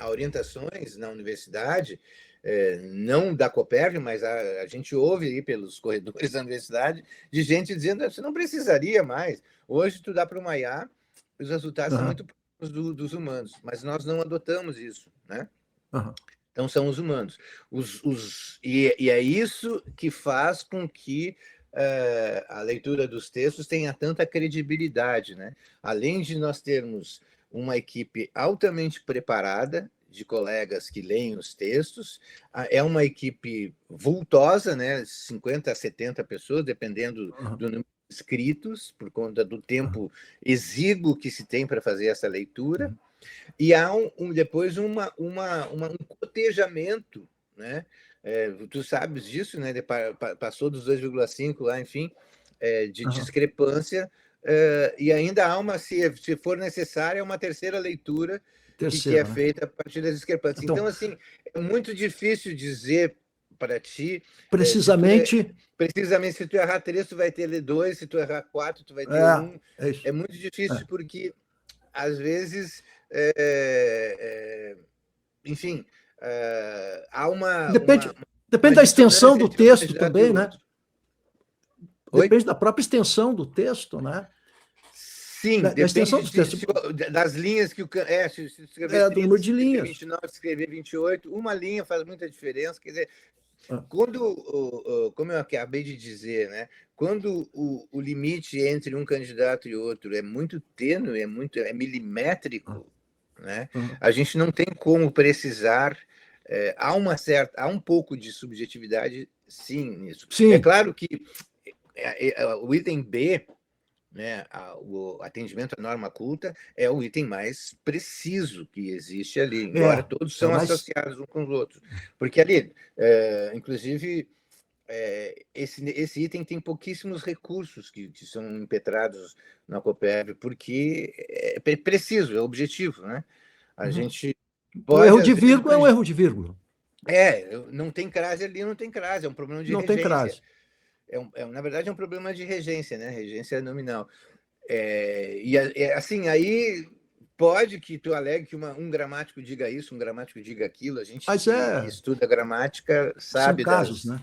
orientações na universidade, não da Copérnico, mas a gente ouve aí pelos corredores da universidade de gente dizendo que você não precisaria mais. Hoje, tu dá para uma IA, os resultados são muito próximos dos humanos, mas nós não adotamos isso, né? Então, são os humanos. E é isso que faz com que a leitura dos textos tenha tanta credibilidade, né? Além de nós termos uma equipe altamente preparada, de colegas que leem os textos, é uma equipe vultosa, né? 50 a 70 pessoas, dependendo do número de inscritos, por conta do tempo exíguo que se tem para fazer essa leitura. E há depois um cotejamento, né? Tu sabes disso, né? Passou dos 2,5 lá, enfim, de discrepância, e ainda há se for necessária, uma terceira leitura que é feita a partir das discrepâncias. Então, assim, é muito difícil dizer para ti... Precisamente... Precisamente, se tu errar 3, tu vai ter 2, se tu errar 4, tu vai ter 1. É muito difícil, porque, às vezes... enfim, há Depende da extensão do texto também, né? Oi? Depende da própria extensão do texto, né? Sim, depende das linhas que o... se escrever 30, do número de linhas. 29, se escrever 28, uma linha faz muita diferença. Quer dizer, como eu acabei de dizer, né? Quando o limite entre um candidato e outro é muito tênue, é milimétrico, né? A gente não tem como precisar. Há um pouco de subjetividade, sim, nisso. Sim. É claro que o item B, né, o atendimento à norma culta, é o item mais preciso que existe ali, embora todos são associados uns com os outros. Porque ali, inclusive, esse item tem pouquíssimos recursos que são impetrados na Copérnico, porque é preciso, é objetivo, né? A gente pode... O erro de vírgula é um erro de vírgula. Não tem crase ali, não tem crase, é um problema de regência. Não tem crase. Na verdade, é um problema de regência, né? Regência nominal. Assim, aí pode que tu alegue que um gramático diga isso, um gramático diga aquilo. A gente que estuda gramática sabe. São casos, né?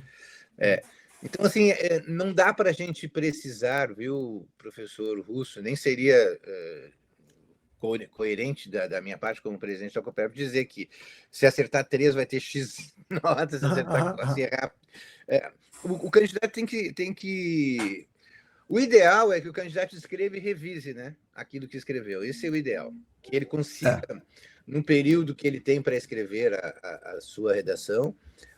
Então, assim, não dá para a gente precisar, viu, professor Russo, nem seria coerente da minha parte como presidente da Copérnico dizer que se acertar 3 vai ter X notas, se acertar se errar... O candidato tem que... O ideal é que o candidato escreva e revise, né, aquilo que escreveu. Esse é o ideal. Que ele consiga, num período que ele tem para escrever a sua redação,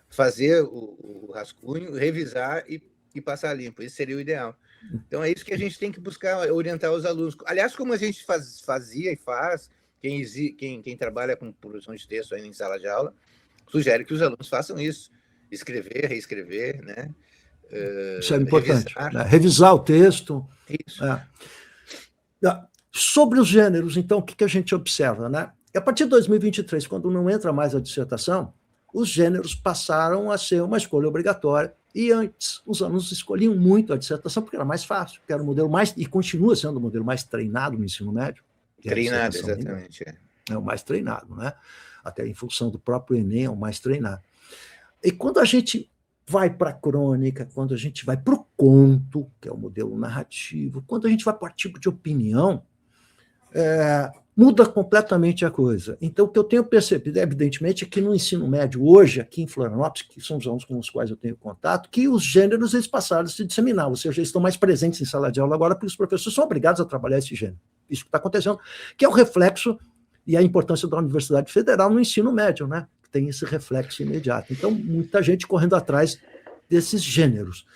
fazer o rascunho, revisar e passar limpo. Esse seria o ideal. Então, é isso que a gente tem que buscar orientar os alunos. Aliás, como a gente fazia e faz, quem trabalha com produção de texto ainda em sala de aula, sugere que os alunos façam isso. Escrever, reescrever, né? Isso é importante. Revisar o texto. Isso. Sobre os gêneros, então, o que a gente observa, né? A partir de 2023, quando não entra mais a dissertação, os gêneros passaram a ser uma escolha obrigatória. E antes, os alunos escolhiam muito a dissertação porque era mais fácil, porque era o modelo mais, e continua sendo o modelo mais treinado no ensino médio. Treinado, exatamente. É o mais treinado, né? Até em função do próprio Enem, é o mais treinado. E quando a gente vai para a crônica, quando a gente vai para o conto, que é o modelo narrativo, quando a gente vai para o artigo de opinião, muda completamente a coisa. Então, o que eu tenho percebido, evidentemente, é que no ensino médio, hoje, aqui em Florianópolis, que são os alunos com os quais eu tenho contato, que os gêneros eles passaram a se disseminar, ou seja, eles estão mais presentes em sala de aula agora, porque os professores são obrigados a trabalhar esse gênero. Isso que está acontecendo, que é o reflexo e a importância da Universidade Federal no ensino médio, né? Tem esse reflexo imediato. Então, muita gente correndo atrás desses gêneros.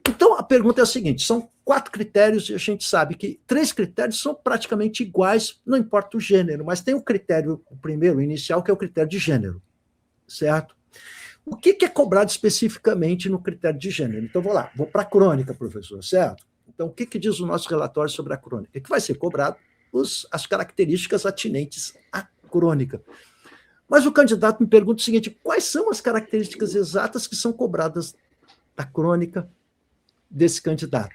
Então, a pergunta é a seguinte, são 4 critérios e a gente sabe que 3 critérios são praticamente iguais, não importa o gênero, mas tem o critério, o primeiro, o inicial, que é o critério de gênero, certo? O que é cobrado especificamente no critério de gênero? Então, vou para a crônica, professor, certo? Então, o que diz o nosso relatório sobre a crônica? Que vai ser cobrado as características atinentes à crônica. Mas o candidato me pergunta o seguinte: quais são as características exatas que são cobradas da crônica desse candidato?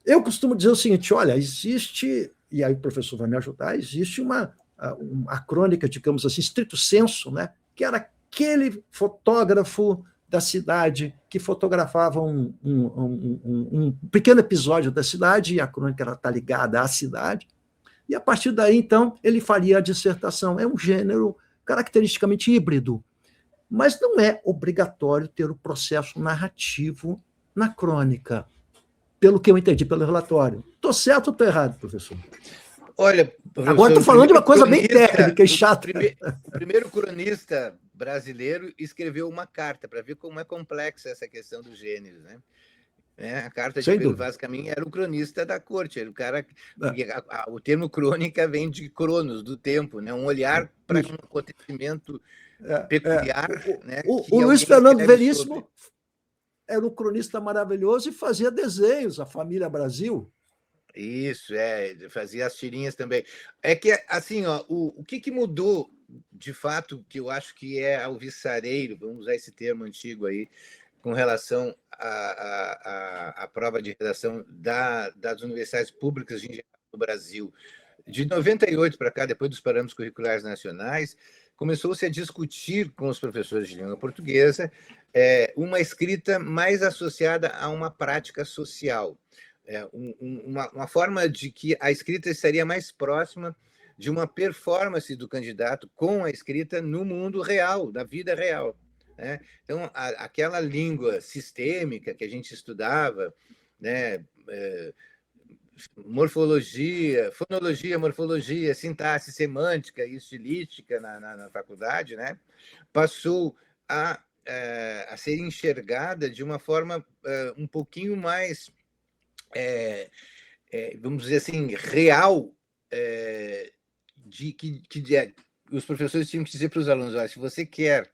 Eu costumo dizer o seguinte: olha, existe, e aí o professor vai me ajudar, existe uma crônica, digamos assim, stricto sensu, né, que era aquele fotógrafo da cidade que fotografava um pequeno episódio da cidade, e a crônica está ligada à cidade, e a partir daí, então, ele faria a dissertação. É um gênero caracteristicamente híbrido, mas não é obrigatório ter o processo narrativo na crônica, pelo que eu entendi pelo relatório. Estou certo ou estou errado, professor? Olha, agora estou falando de uma coisa bem técnica e chata. O primeiro cronista brasileiro escreveu uma carta para ver como é complexa essa questão do gênero, né? A carta de Pedro Vaz Caminha era o cronista da corte, era o cara. O termo crônica vem de cronos, do tempo, né? Um olhar para um acontecimento peculiar. Né? O Luiz Fernando Veríssimo era um cronista maravilhoso e fazia desenhos, a família Brasil. Isso, fazia as tirinhas também. É que, assim, ó, o que mudou, de fato, que eu acho que é alvissareiro, vamos usar esse termo antigo aí, com relação à prova de redação das universidades públicas no Brasil. De 98 para cá, depois dos parâmetros curriculares nacionais, começou-se a discutir com os professores de língua portuguesa uma escrita mais associada a uma prática social. Uma forma de que a escrita estaria mais próxima de uma performance do candidato com a escrita no mundo real, da vida real. Né? Então, aquela língua sistêmica que a gente estudava, né? Morfologia, fonologia, morfologia, sintaxe, semântica e estilística na faculdade, né? Passou a ser enxergada de uma forma um pouquinho mais vamos dizer assim, real, que os professores tinham que dizer para os alunos: olha, se você quer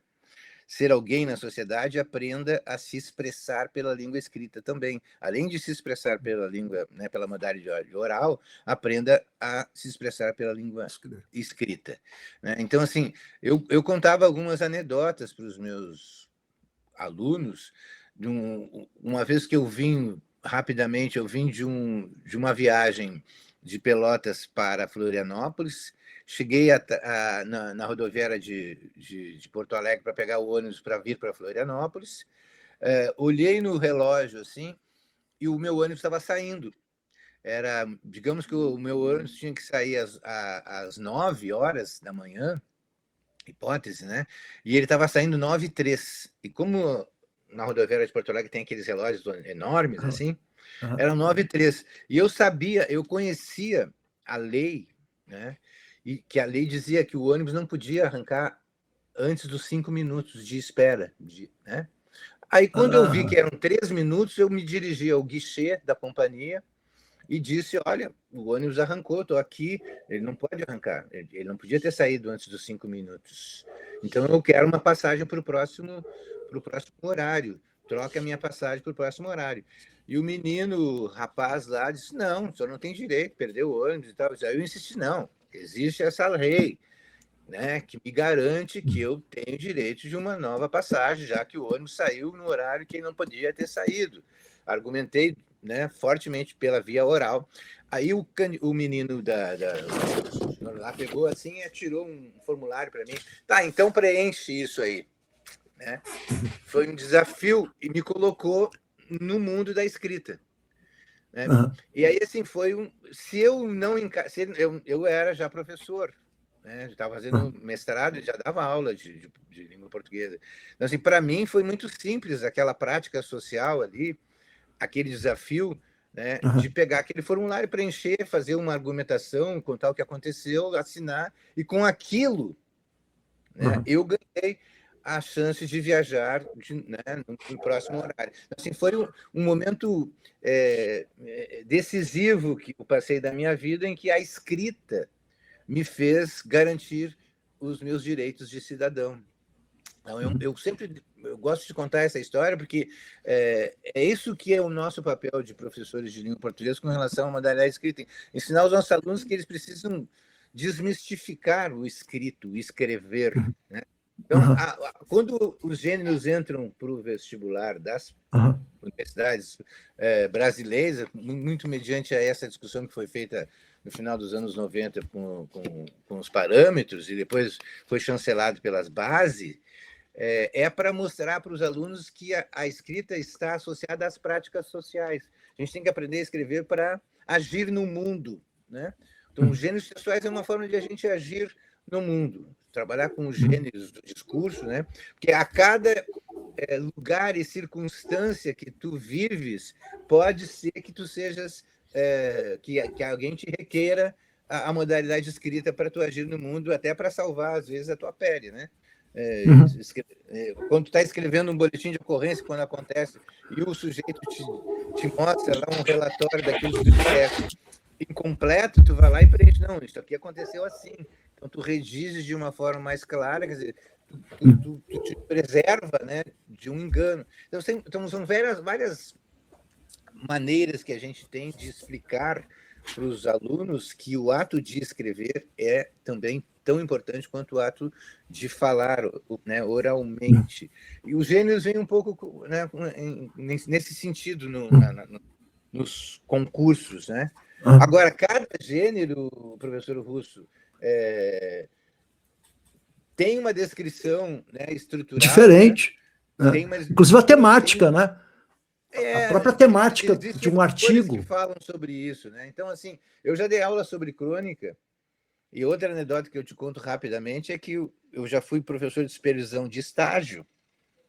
ser alguém na sociedade, aprenda a se expressar pela língua escrita também. Além de se expressar pela língua, né, pela modalidade oral, aprenda a se expressar pela língua escrita. Né? Então, assim, eu contava algumas anedotas para os meus alunos. Uma vez que eu vim rapidamente, eu vim de uma viagem de Pelotas para Florianópolis, cheguei na rodoviária de Porto Alegre para pegar o ônibus para vir para Florianópolis, olhei no relógio assim, e o meu ônibus estava saindo. Digamos que o meu ônibus tinha que sair às 9 horas da manhã, hipótese, né? E ele estava saindo 9h03. E como na rodoviária de Porto Alegre tem aqueles relógios enormes, assim, era 9h03. E eu conhecia a lei, né? E que a lei dizia que o ônibus não podia arrancar antes dos 5 minutos de espera, né? Aí, quando eu vi que eram 3 minutos, eu me dirigi ao guichê da companhia e disse: olha, o ônibus arrancou, estou aqui, ele não pode arrancar, ele não podia ter saído antes dos 5 minutos. Então, eu quero uma passagem para o próximo horário, troque a minha passagem para o próximo horário. E o menino, o rapaz lá, disse: não, o senhor não tem direito, perdeu o ônibus e tal. Aí eu insisti: não, existe essa lei, né, que me garante que eu tenho direito de uma nova passagem, já que o ônibus saiu no horário que ele não podia ter saído. Argumentei, né, fortemente pela via oral. Aí o menino lá pegou assim e tirou um formulário para mim. Tá, então preenche isso aí. Né? Foi um desafio e me colocou no mundo da escrita. Né? E aí, assim, se eu não... Eu era já professor, né? Estava fazendo mestrado e já dava aula de língua portuguesa. Então, assim, para mim foi muito simples aquela prática social ali, aquele desafio, né, de pegar aquele formulário, preencher, fazer uma argumentação, contar o que aconteceu, assinar, e com aquilo, né, eu ganhei a chance de viajar, né, no próximo horário. Assim, foi um momento decisivo que eu passei da minha vida, em que a escrita me fez garantir os meus direitos de cidadão. Então, eu gosto de contar essa história, porque é isso que é o nosso papel de professores de língua portuguesa com relação à modalidade escrita. Ensinar os nossos alunos que eles precisam desmistificar o escrito, o escrever, né? Então, quando os gêneros entram para o vestibular das universidades brasileiras, muito mediante a essa discussão que foi feita no final dos anos 90 com os parâmetros, e depois foi chancelado pelas bases, para mostrar para os alunos que a escrita está associada às práticas sociais. A gente tem que aprender a escrever para agir no mundo, né? Então, os gêneros textuais é uma forma de a gente agir no mundo, trabalhar com os gêneros do discurso, né? Porque a cada lugar e circunstância que tu vives, pode ser que tu sejas, que alguém te requeira a modalidade escrita para tu agir no mundo, até para salvar, às vezes, a tua pele, né? Quando tu está escrevendo um boletim de ocorrência, quando acontece, e o sujeito te mostra lá um relatório daquilo que tu disseste incompleto, tu vai lá e preenche, não, isso aqui aconteceu assim. Então, tu rediges de uma forma mais clara, quer dizer, tu te preserva, né, de um engano. Então, são várias maneiras que a gente tem de explicar para os alunos que o ato de escrever é também tão importante quanto o ato de falar, né, oralmente. E os gêneros vêm um pouco, né, nesse sentido nos concursos, né? Agora, cada gênero, professor Russo, tem uma descrição, né, estrutural. Diferente. Né? Inclusive a temática, né? A própria temática de um artigo. Que falam sobre isso, né? Então, assim, eu já dei aula sobre crônica, e outra anedota que eu te conto rapidamente é que eu já fui professor de supervisão de estágio,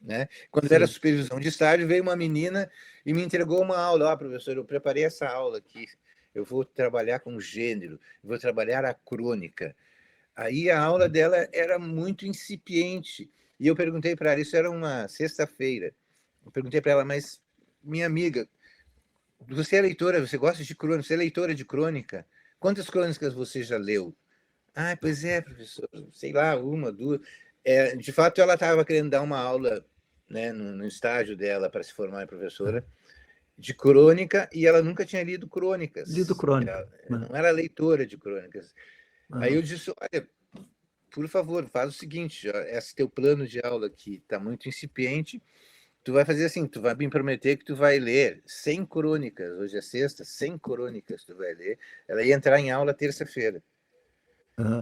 né? Quando era supervisão de estágio, veio uma menina e me entregou uma aula. Professor, eu preparei essa aula aqui, eu vou trabalhar com gênero, vou trabalhar a crônica. Aí a aula dela era muito incipiente, e eu perguntei para ela, isso era uma sexta-feira, eu perguntei para ela, mas, minha amiga, você é leitora, você gosta de crônica, você é leitora de crônica, quantas crônicas você já leu? Ah, pois é, professor, sei lá, uma, duas. De fato, ela estava querendo dar uma aula, né, no estágio dela para se formar em professora de crônica, e ela nunca tinha lido crônicas. Lido crônica. Ela não era leitora de crônicas. Aí eu disse, olha, por favor, faz o seguinte, esse teu plano de aula aqui está muito incipiente, tu vai fazer assim, tu vai me prometer que tu vai ler 100 crônicas, hoje é sexta, 100 crônicas tu vai ler. Ela ia entrar em aula terça-feira.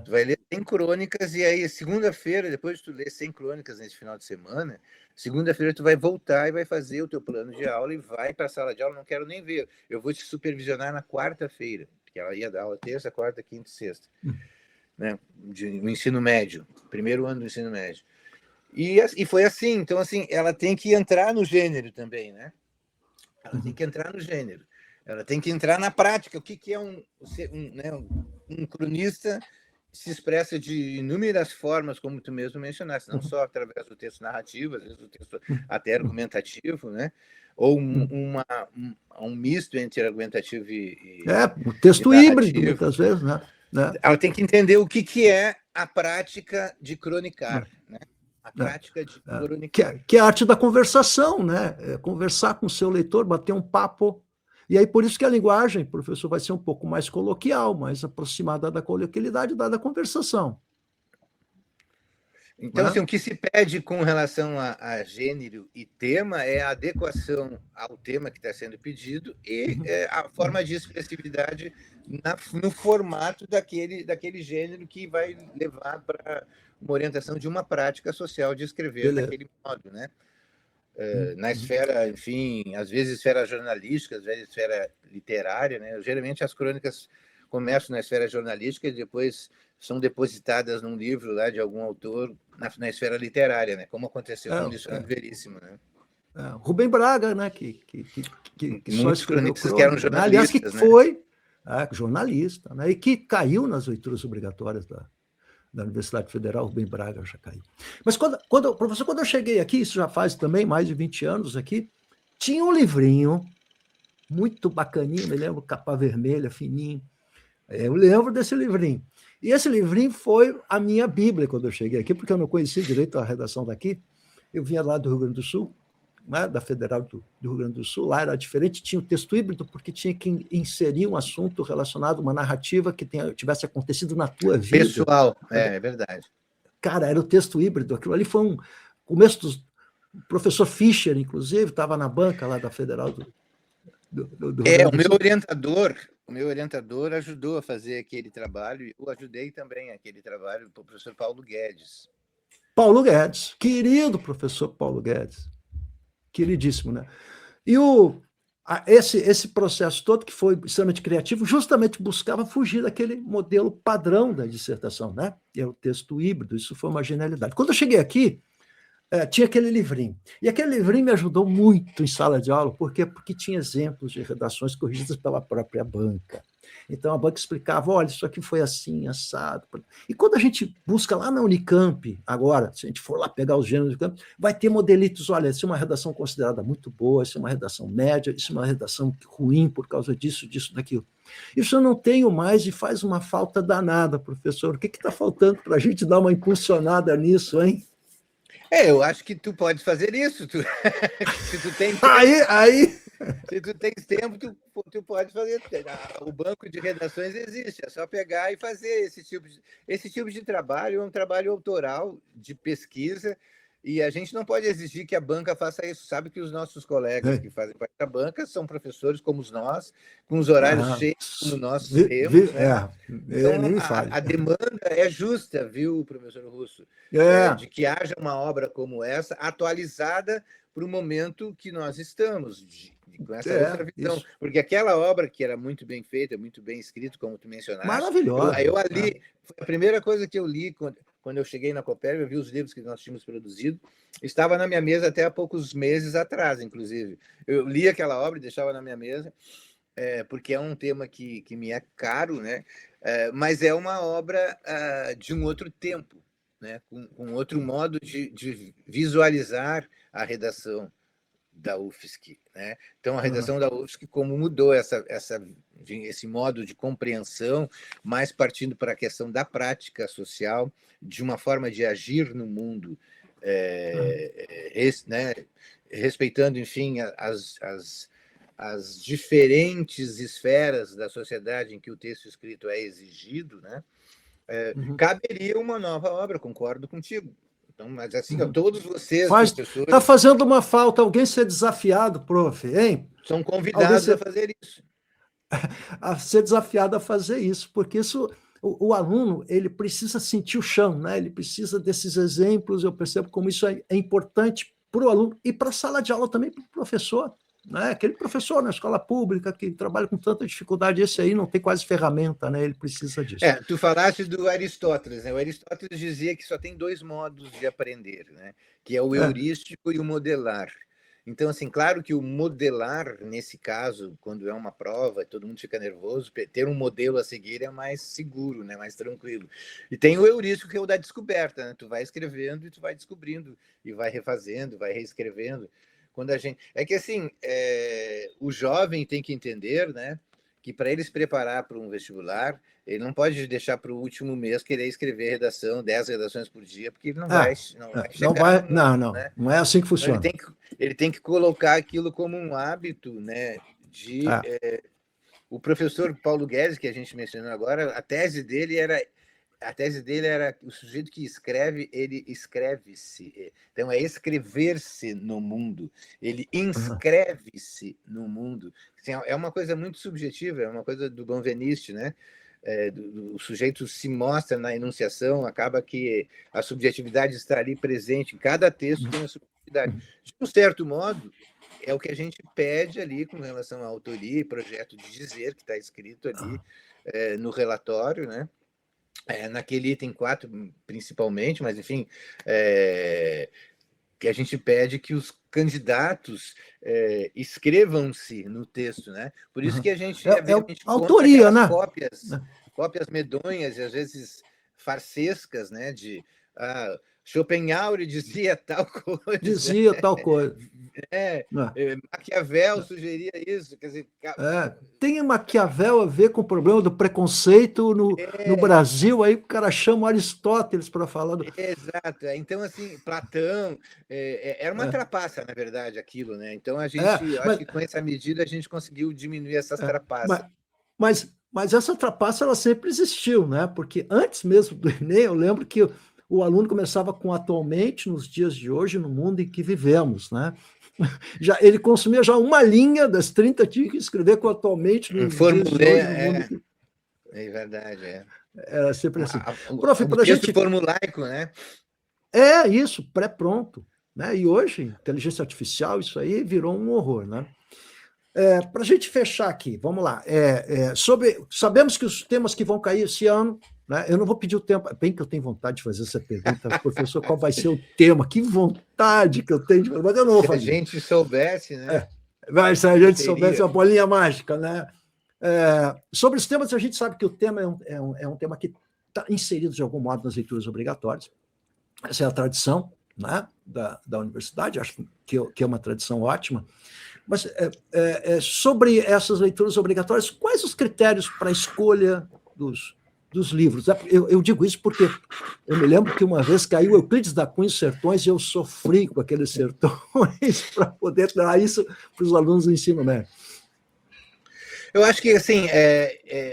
Tu vai ler 100 crônicas, e aí segunda-feira, depois de tu ler 100 crônicas nesse final de semana, segunda-feira tu vai voltar e vai fazer o teu plano de aula e vai para a sala de aula, não quero nem ver, eu vou te supervisionar na quarta-feira, porque ela ia dar aula terça, quarta, quinta e sexta, né, no ensino médio, primeiro ano do ensino médio. E foi assim, então assim, ela tem que entrar no gênero também, né? Ela tem que entrar no gênero, ela tem que entrar na prática. O que é um cronista? Se expressa de inúmeras formas, como tu mesmo mencionaste, não só através do texto narrativo, às vezes o texto até argumentativo, né? Ou um misto entre argumentativo e o texto híbrido, muitas vezes, né? Ela tem que entender o que é a prática de cronicar, né? A prática de cronicar. Que é a arte da conversação, né? Conversar com o seu leitor, bater um papo. E aí, por isso que a linguagem, professor, vai ser um pouco mais coloquial, mais aproximada da coloquialidade da conversação. Então, assim, o que se pede com relação a gênero e tema é a adequação ao tema que está sendo pedido e a forma de expressividade no formato daquele gênero que vai levar para uma orientação de uma prática social de escrever daquele modo, né? Na esfera, enfim, às vezes esfera jornalística, às vezes esfera literária, né? Geralmente as crônicas começam na esfera jornalística e depois são depositadas num livro lá de algum autor na esfera literária, né? Como aconteceu com o Dicionário Veríssimo, né? Rubem Braga, né? Que só escreveu cronistas que eram jornalistas, aliás, que foi jornalista, né? E que caiu nas leituras obrigatórias da Universidade Federal, Rubem Braga já caiu. Mas, professor, quando eu cheguei aqui, isso já faz também mais de 20 anos aqui, tinha um livrinho muito bacaninho, me lembro, capa vermelha, fininho. Eu lembro desse livrinho. E esse livrinho foi a minha Bíblia quando eu cheguei aqui, porque eu não conhecia direito a redação daqui. Eu vinha lá do Rio Grande do Sul, né, da Federal do Rio Grande do Sul, lá era diferente, tinha o texto híbrido, porque tinha que inserir um assunto relacionado, uma narrativa que tivesse acontecido na tua vida. Pessoal, é verdade. Cara, era o texto híbrido, aquilo ali foi um começo dos... O professor Fischer, inclusive, estava na banca lá da Federal do Rio Grande do Sul. O meu orientador ajudou a fazer aquele trabalho, eu ajudei também aquele trabalho, o professor Paulo Guedes. Paulo Guedes, querido professor Paulo Guedes, queridíssimo, né? E esse processo todo, que foi extremamente criativo, justamente buscava fugir daquele modelo padrão da dissertação, né? Que é o texto híbrido, isso foi uma genialidade. Quando eu cheguei aqui, tinha aquele livrinho. E aquele livrinho me ajudou muito em sala de aula, por quê? Porque tinha exemplos de redações corrigidas pela própria banca. Então, a banca explicava, olha, isso aqui foi assim, assado. E quando a gente busca lá na Unicamp, agora, se a gente for lá pegar os gêneros do Unicamp, vai ter modelitos, olha, essa é uma redação considerada muito boa, essa é uma redação média, isso é uma redação ruim por causa disso, daquilo. Isso eu não tenho mais e faz uma falta danada, professor. O que está faltando para a gente dar uma impulsionada nisso, hein? Eu acho que tu pode fazer isso. Se tu tem tempo, se tu tens tempo, tu pode fazer. O banco de redações existe, é só pegar e fazer esse tipo de trabalho. É um trabalho autoral de pesquisa, e a gente não pode exigir que a banca faça isso. Sabe que os nossos colegas que fazem parte da banca são professores como nós, com os horários cheios como nós temos, né? Então, nem me fale. A demanda é justa, viu, professor Russo? De que haja uma obra como essa, atualizada para o momento que nós estamos, com essa outra visão. Isso. Porque aquela obra que era muito bem feita, muito bem escrita, como tu mencionaste... Maravilhosa. Eu ali, foi a primeira coisa que eu li quando eu cheguei na Cooperv, eu vi os livros que nós tínhamos produzido, estava na minha mesa até há poucos meses atrás, inclusive. Eu li aquela obra e deixava na minha mesa, porque é um tema que me é caro, né? Mas é uma obra de um outro tempo, né? Com outro modo de visualizar a redação da UFSC, né? Então, a redação da UFSC, como mudou esse modo de compreensão, mais partindo para a questão da prática social, de uma forma de agir no mundo, né? Respeitando, enfim, as diferentes esferas da sociedade em que o texto escrito é exigido, né? Caberia uma nova obra, concordo contigo. Então, mas assim, todos vocês, professores... Está fazendo uma falta alguém ser desafiado, prof, hein? São convidados a fazer isso. A ser desafiado a fazer isso, porque isso... O aluno, ele precisa sentir o chão, né? Ele precisa desses exemplos, eu percebo como isso é importante para o aluno e para a sala de aula também, para o professor. Né? Aquele professor na escola pública que trabalha com tanta dificuldade, esse aí não tem quase ferramenta, né? Ele precisa disso. Tu falaste do Aristóteles, né? O Aristóteles dizia que só tem 2 modos de aprender, né? Que é o heurístico e o modelar. Então, assim, claro que o modelar, nesse caso, quando é uma prova, todo mundo fica nervoso, ter um modelo a seguir é mais seguro, né? Mais tranquilo. E tem o heurístico, que é o da descoberta, né? Tu vai escrevendo e tu vai descobrindo, e vai refazendo, vai reescrevendo. Quando a gente... É que, assim, o jovem tem que entender, né, que para ele se preparar para um vestibular, ele não pode deixar para o último mês querer escrever redação, 10 redações por dia, porque ele não vai chegar. Não é assim que funciona. Então, ele tem que colocar aquilo como um hábito, né, o professor Paulo Guedes, que a gente mencionou agora, a tese dele era o sujeito que escreve, ele escreve-se. Então, é escrever-se no mundo. Ele inscreve-se no mundo. Assim, é uma coisa muito subjetiva, é uma coisa do Benveniste, né? O sujeito se mostra na enunciação, acaba que a subjetividade está ali presente. Cada texto tem a subjetividade. De um certo modo, é o que a gente pede ali com relação à autoria e projeto de dizer, que está escrito ali no relatório, né? Naquele item 4, principalmente, mas, enfim, que a gente pede que os candidatos escrevam-se no texto, né? Por isso que a gente autoria, né? Cópias medonhas e, às vezes, farsescas, né? De Schopenhauer dizia tal coisa. Dizia tal coisa. Maquiavel sugeria isso. Quer dizer, tem Maquiavel a ver com o problema do preconceito no Brasil, aí o cara chama Aristóteles para falar do... Exato. Então, assim, Platão era uma trapaça, na verdade, aquilo, né? Então, a gente, acho que com essa medida a gente conseguiu diminuir essas trapaças. Mas essa trapaça ela sempre existiu, né? Porque antes mesmo do Enem, eu lembro que o aluno começava com atualmente, nos dias de hoje, no mundo em que vivemos, né? Ele consumia já uma linha das 30, tinha que escrever com atualmente, nos dias de hoje, no mundo em que... É verdade, Era sempre assim. Prof, para a gente... formulaico, né? É isso, pré-pronto. Né? E hoje, inteligência artificial, isso aí virou um horror, né? Para a gente fechar aqui, vamos lá. Sabemos que os temas que vão cair esse ano, né? Eu não vou pedir o tempo, bem que eu tenho vontade de fazer essa pergunta, professor, qual vai ser o tema? Que vontade que eu tenho de fazer, mas eu não vou fazer. Se a gente soubesse, né? Se a gente soubesse uma bolinha mágica, né? Sobre os temas, a gente sabe que o tema é um tema que está inserido de algum modo nas leituras obrigatórias. Essa é a tradição, né, da universidade, acho que é uma tradição ótima. Mas sobre essas leituras obrigatórias, quais os critérios para a escolha dos livros? Eu digo isso porque eu me lembro que uma vez caiu Euclides da Cunha Sertões e eu sofri com aqueles sertões para poder dar isso para os alunos do ensino médio. Eu acho que, assim,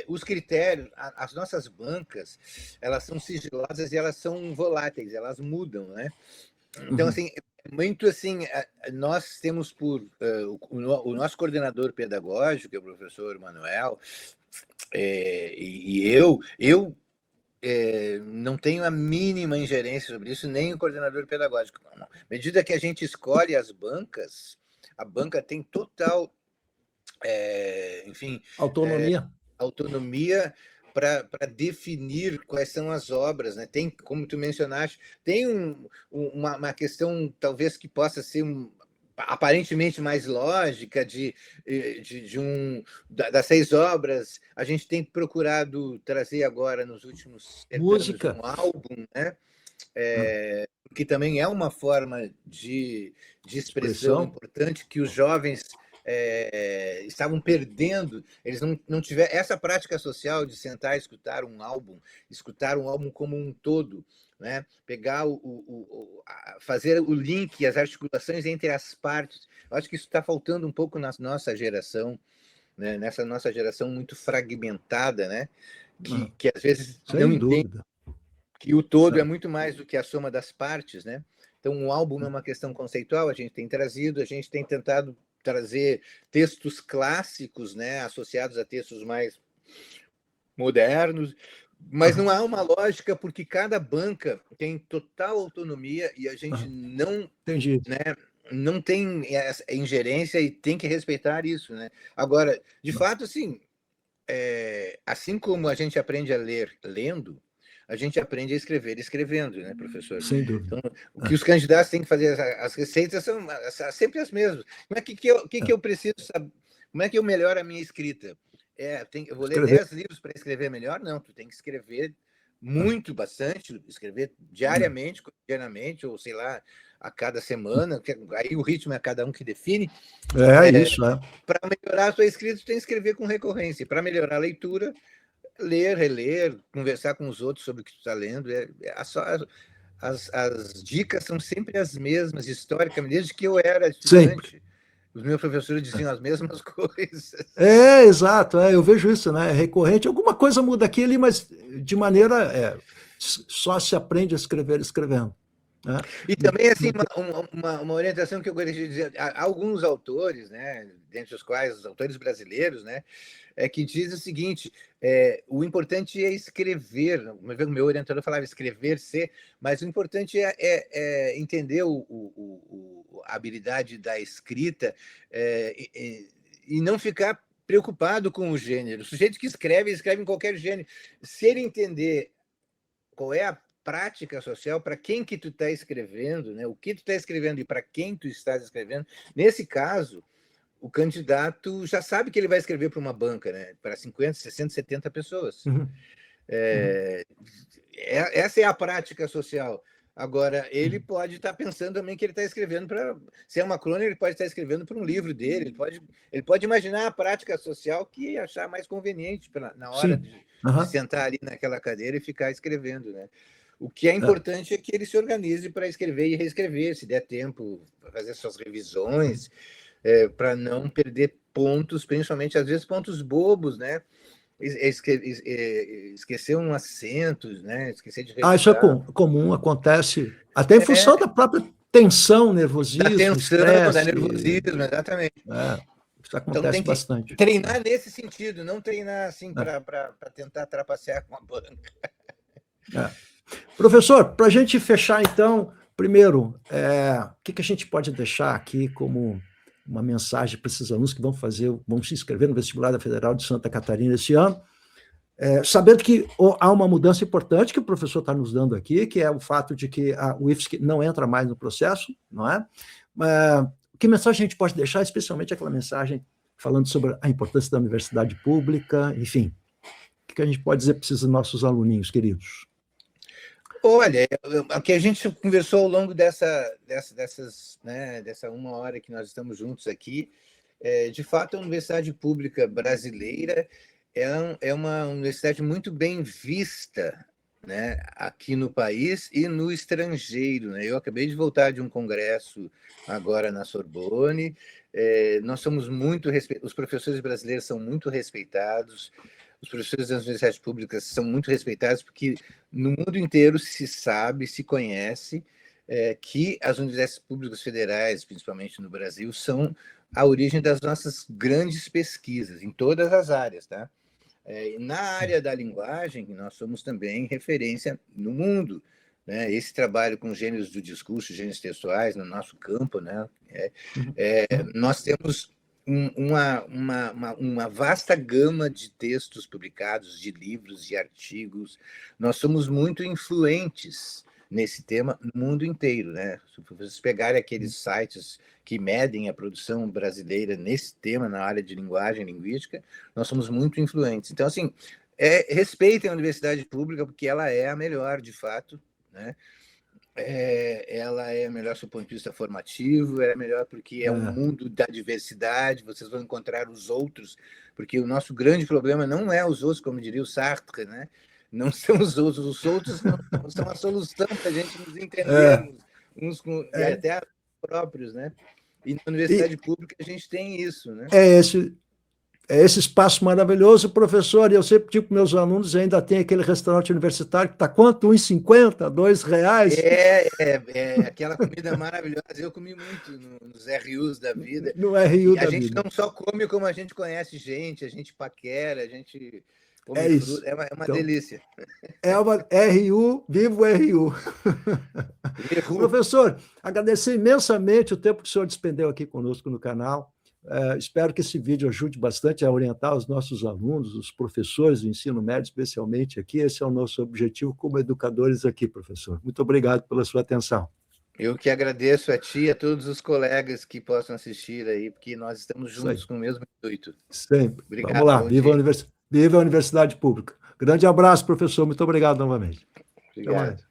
os critérios, as nossas bancas, elas são sigilosas e elas são voláteis, elas mudam, né? Então, assim, muito assim, nós temos o nosso coordenador pedagógico, que é o professor Manuel, e eu não tenho a mínima ingerência sobre isso, nem o coordenador pedagógico. À medida que a gente escolhe as bancas, a banca tem total... enfim, autonomia para definir quais são as obras, né? Tem, como tu mencionaste, tem uma questão talvez que possa ser aparentemente mais lógica das 6 obras. A gente tem procurado trazer agora nos últimos música, um álbum, né? Que também é uma forma de expressão importante que os jovens estavam perdendo. Eles não tiveram essa prática social de sentar e escutar um álbum como um todo, né? Pegar fazer o link, as articulações entre as partes. Eu acho que isso está faltando um pouco na nossa geração, né? Nessa nossa geração muito fragmentada, né? Que às vezes não entende que o todo é muito mais do que a soma das partes, né? Então, um álbum é uma questão conceitual, a gente tem tentado trazer textos clássicos, né, associados a textos mais modernos, mas não há uma lógica, porque cada banca tem total autonomia e a gente não tem essa ingerência e tem que respeitar isso, né? Agora, de fato, assim como a gente aprende a ler lendo, a gente aprende a escrever escrevendo, né, professor? Sem dúvida. Então, o que os candidatos têm que fazer, as receitas são sempre as mesmas. Como é que eu preciso saber? Como é que eu melhoro a minha escrita? Eu vou ler 10 livros para escrever melhor? Não, tu tem que escrever bastante, escrever diariamente, cotidianamente, ou sei lá, a cada semana, aí o ritmo é cada um que define. Para melhorar a sua escrita, tu tem que escrever com recorrência. Para melhorar a leitura, ler, reler, conversar com os outros sobre o que tu está lendo. As dicas são sempre as mesmas, historicamente, desde que eu era estudante. Sempre. Os meus professores diziam as mesmas coisas. Exato, eu vejo isso, né? É recorrente. Alguma coisa muda aqui ali, mas de maneira só se aprende a escrever escrevendo. Né? E também, assim, uma orientação que eu gostaria de dizer, há alguns autores, né, dentre os quais os autores brasileiros, né, que dizem o seguinte: o importante é escrever. O meu orientador falava escrever, ser, mas o importante é entender a habilidade da escrita e não ficar preocupado com o gênero. O sujeito que escreve em qualquer gênero. Se ele entender qual é a prática social, para quem que tu está escrevendo, né? O que tu está escrevendo e para quem tu estás escrevendo, nesse caso, o candidato já sabe que ele vai escrever para uma banca, né? Para 50, 60, 70 pessoas. Essa é a prática social. Agora, ele pode estar pensando também que ele está escrevendo para... Se é uma crônica, ele pode estar escrevendo para um livro dele, ele pode imaginar a prática social que achar mais conveniente na hora de sentar ali naquela cadeira e ficar escrevendo, né? O que é importante é que ele se organize para escrever e reescrever, se der tempo, fazer suas revisões, para não perder pontos, principalmente, às vezes, pontos bobos, né? Esquecer um acento, né? Esquecer de revisar. Isso é comum, acontece até em função da própria tensão, nervosismo, da tensão, estresse. Da nervosismo, exatamente. Isso acontece então, bastante. Treinar nesse sentido, não treinar assim para tentar trapacear com a banca. Professor, para a gente fechar, então, primeiro, o que a gente pode deixar aqui como uma mensagem para esses alunos que vão se inscrever no vestibular da Federal de Santa Catarina esse ano, sabendo que há uma mudança importante que o professor está nos dando aqui, que é o fato de que o IFSC não entra mais no processo, não é? Que mensagem a gente pode deixar, especialmente aquela mensagem falando sobre a importância da universidade pública, enfim, o que a gente pode dizer para esses nossos aluninhos queridos? Olha, o que a gente conversou ao longo dessa 1 hora que nós estamos juntos aqui, de fato, a universidade pública brasileira é uma universidade muito bem vista, né, aqui no país e no estrangeiro, né? Eu acabei de voltar de um congresso agora na Sorbonne. Nós somos os professores brasileiros são muito respeitados. Os professores das universidades públicas são muito respeitados porque no mundo inteiro se sabe, se conhece que as universidades públicas federais, principalmente no Brasil, são a origem das nossas grandes pesquisas, em todas as áreas, tá? Na área da linguagem, nós somos também referência no mundo, né? Esse trabalho com gêneros do discurso, gêneros textuais, no nosso campo, né? Nós temos uma vasta gama de textos publicados, de livros, de artigos. Nós somos muito influentes nesse tema no mundo inteiro, né? Se vocês pegarem aqueles sites que medem a produção brasileira nesse tema, na área de linguagem, linguística, nós somos muito influentes. Então, assim, respeitem a universidade pública, porque ela é a melhor, de fato, né? Ela é melhor do ponto de vista formativo, é melhor porque é um mundo da diversidade, vocês vão encontrar os outros, porque o nosso grande problema não é os outros, como diria o Sartre, né? Não são os outros não são a solução para a gente nos entendermos uns com e até próprios, né? E na universidade pública a gente tem isso, né? Esse espaço maravilhoso, professor, e eu sempre digo para meus alunos, ainda tem aquele restaurante universitário que está quanto? R$1,50, R$2? Aquela comida maravilhosa. Eu comi muito nos RUs da vida. No RU da vida. A gente não só come como a gente conhece gente, a gente paquera, a gente come fruta. É uma delícia. É uma RU, viva o RU. Professor, agradecer imensamente o tempo que o senhor despendeu aqui conosco no canal. Espero que esse vídeo ajude bastante a orientar os nossos alunos, os professores do ensino médio, especialmente aqui. Esse é o nosso objetivo como educadores aqui, professor. Muito obrigado pela sua atenção. Eu que agradeço a ti e a todos os colegas que possam assistir aí, porque nós estamos juntos com o mesmo intuito. Sempre. Obrigado. Vamos lá, viva a Universidade Pública. Grande abraço, professor. Muito obrigado novamente. Obrigado.